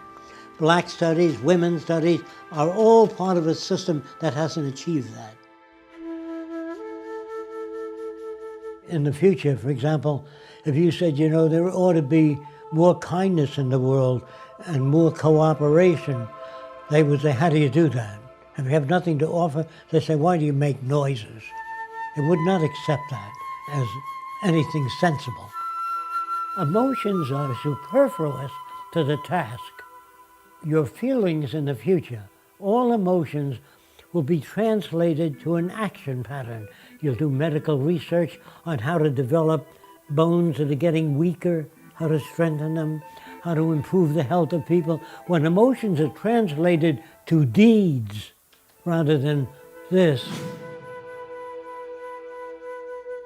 Black studies, women's studies are all part of a system that hasn't achieved that. In the future, for example, if you said, you know, there ought to be more kindness in the world and more cooperation, they would say, how do you do that? If you have nothing to offer, they say, why do you make noises? They would not accept that as anything sensible. Emotions are superfluous to the task. Your feelings in the future, all emotions will be translated to an action pattern. You'll do medical research on how to develop bones that are getting weaker, how to strengthen them, how to improve the health of people. When emotions are translated to deeds rather than this.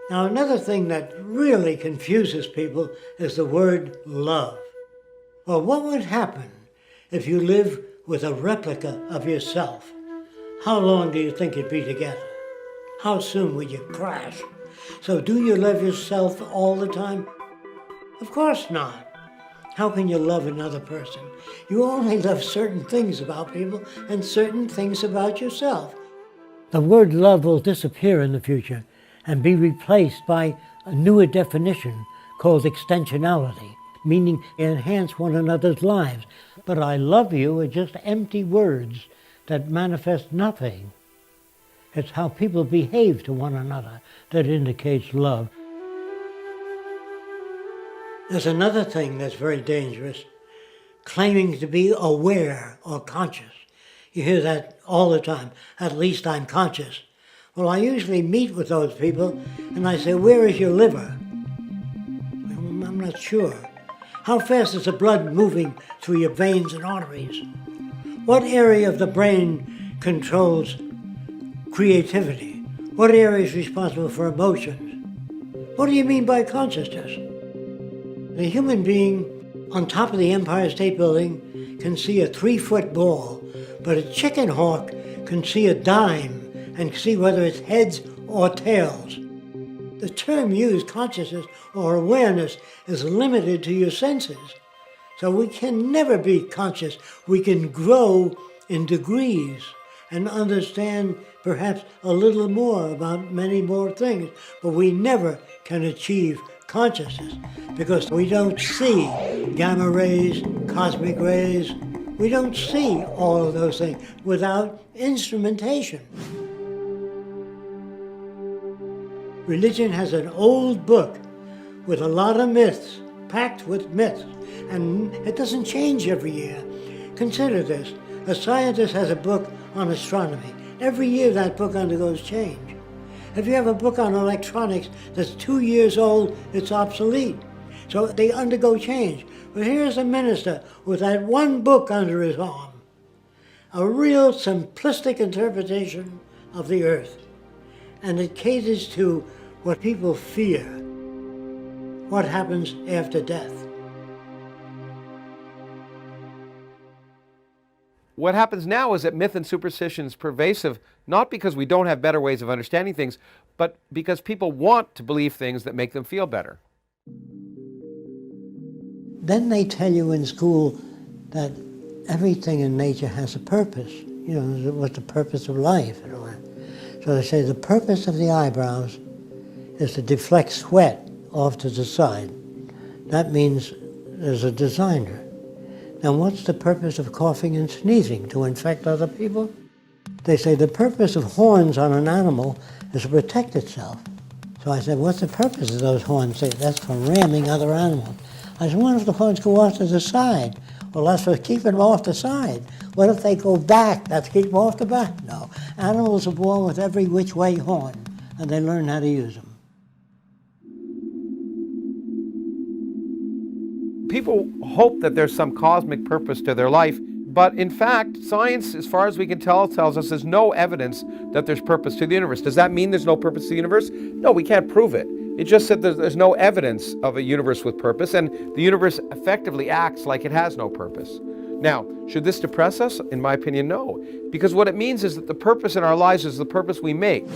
Now, another thing that really confuses people is the word love. Well, what would happen if you live with a replica of yourself? How long do you think you'd be together? How soon would you crash? So do you love yourself all the time? Of course not. How can you love another person? You only love certain things about people and certain things about yourself. The word love will disappear in the future and be replaced by a newer definition called extensionality, meaning enhance one another's lives. But I love you are just empty words that manifest nothing. It's how people behave to one another that indicates love. There's another thing that's very dangerous, claiming to be aware or conscious. You hear that all the time, at least I'm conscious. Well, I usually meet with those people and I say, where is your liver? I'm not sure. How fast is the blood moving through your veins and arteries? What area of the brain controls creativity? What area is responsible for emotions? What do you mean by consciousness? The human being on top of the Empire State Building can see a 3-foot ball, but a chicken hawk can see a dime and see whether it's heads or tails. The term used, consciousness or awareness, is limited to your senses. So we can never be conscious. We can grow in degrees and understand perhaps a little more about many more things, but we never can achieve consciousness because we don't see gamma rays, cosmic rays. We don't see all of those things without instrumentation. Religion has an old book with a lot of myths, packed with myths, and it doesn't change every year. Consider this. A scientist has a book on astronomy. Every year that book undergoes change. If you have a book on electronics that's 2 years old, it's obsolete. So they undergo change. But here's a minister with that one book under his arm. A real simplistic interpretation of the earth. And it caters to what people fear. What happens after death? What happens now is that myth and superstition is pervasive, not because we don't have better ways of understanding things, but because people want to believe things that make them feel better. Then they tell you in school that everything in nature has a purpose. You know, what's the purpose of life and all that. So they say the purpose of the eyebrows is to deflect sweat off to the side. That means there's a designer. Now, what's the purpose of coughing and sneezing? To infect other people? They say the purpose of horns on an animal is to protect itself. So I said, what's the purpose of those horns? They say, that's for ramming other animals. I said, what if the horns go off to the side? Well, that's for keeping them off the side. What if they go back? That's keep them off the back? No. Animals are born with every which way horn, and they learn how to use them. People hope that there's some cosmic purpose to their life, but in fact, science, as far as we can tell, tells us there's no evidence that there's purpose to the universe. Does that mean there's no purpose to the universe? No, we can't prove it. It just said there's no evidence of a universe with purpose, and the universe effectively acts like it has no purpose. Now, should this depress us? In my opinion, no. Because what it means is that the purpose in our lives is the purpose we make.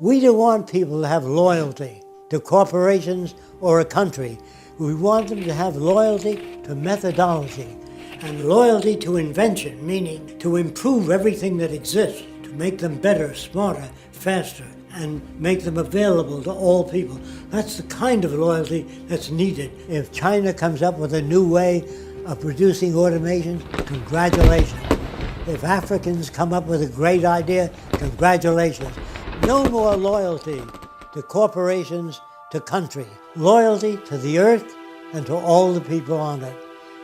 We don't want people to have loyalty to corporations or a country. We want them to have loyalty to methodology and loyalty to invention, meaning to improve everything that exists, to make them better, smarter, faster, and make them available to all people. That's the kind of loyalty that's needed. If China comes up with a new way of producing automation, congratulations. If Africans come up with a great idea, congratulations. No more loyalty to corporations, to country. Loyalty to the earth and to all the people on it,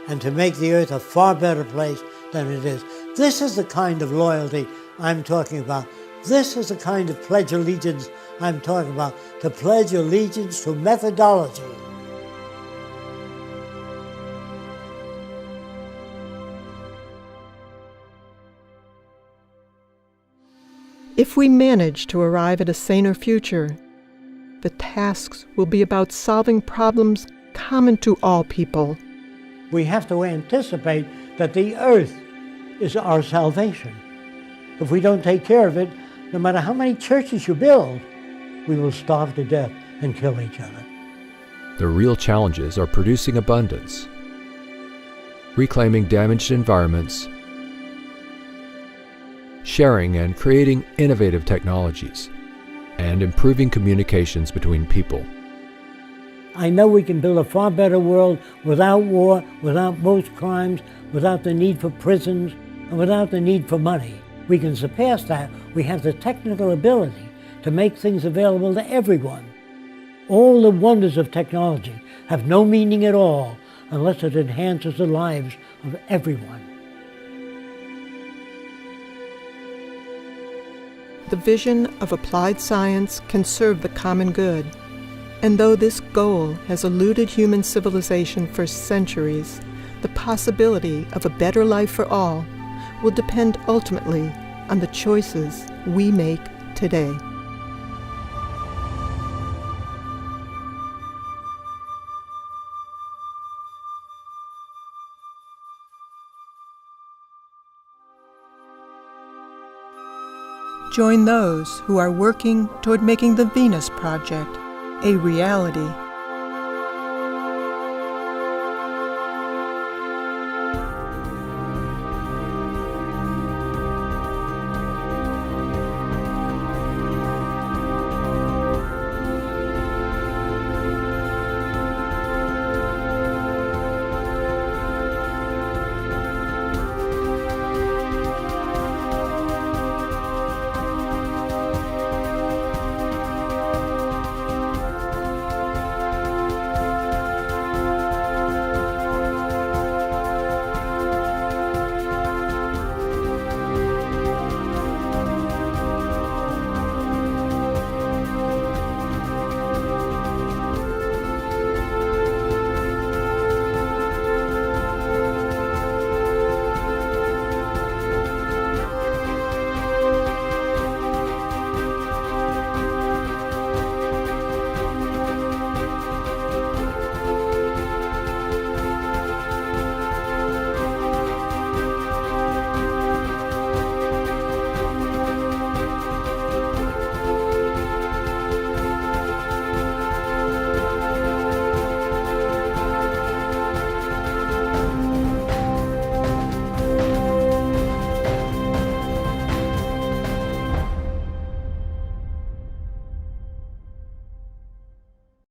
and to make the earth a far better place than it is. This is the kind of loyalty I'm talking about. This is the kind of pledge allegiance I'm talking about, to pledge allegiance to methodology. If we manage to arrive at a saner future, the tasks will be about solving problems common to all people. We have to anticipate that the earth is our salvation. If we don't take care of it, no matter how many churches you build, we will starve to death and kill each other. The real challenges are producing abundance, reclaiming damaged environments, sharing and creating innovative technologies, and improving communications between people. I know we can build a far better world without war, without most crimes, without the need for prisons, and without the need for money. We can surpass that. We have the technical ability to make things available to everyone. All the wonders of technology have no meaning at all unless it enhances the lives of everyone. The vision of applied science can serve the common good. And though this goal has eluded human civilization for centuries, the possibility of a better life for all will depend ultimately on the choices we make today. Join those who are working toward making the Venus Project a reality.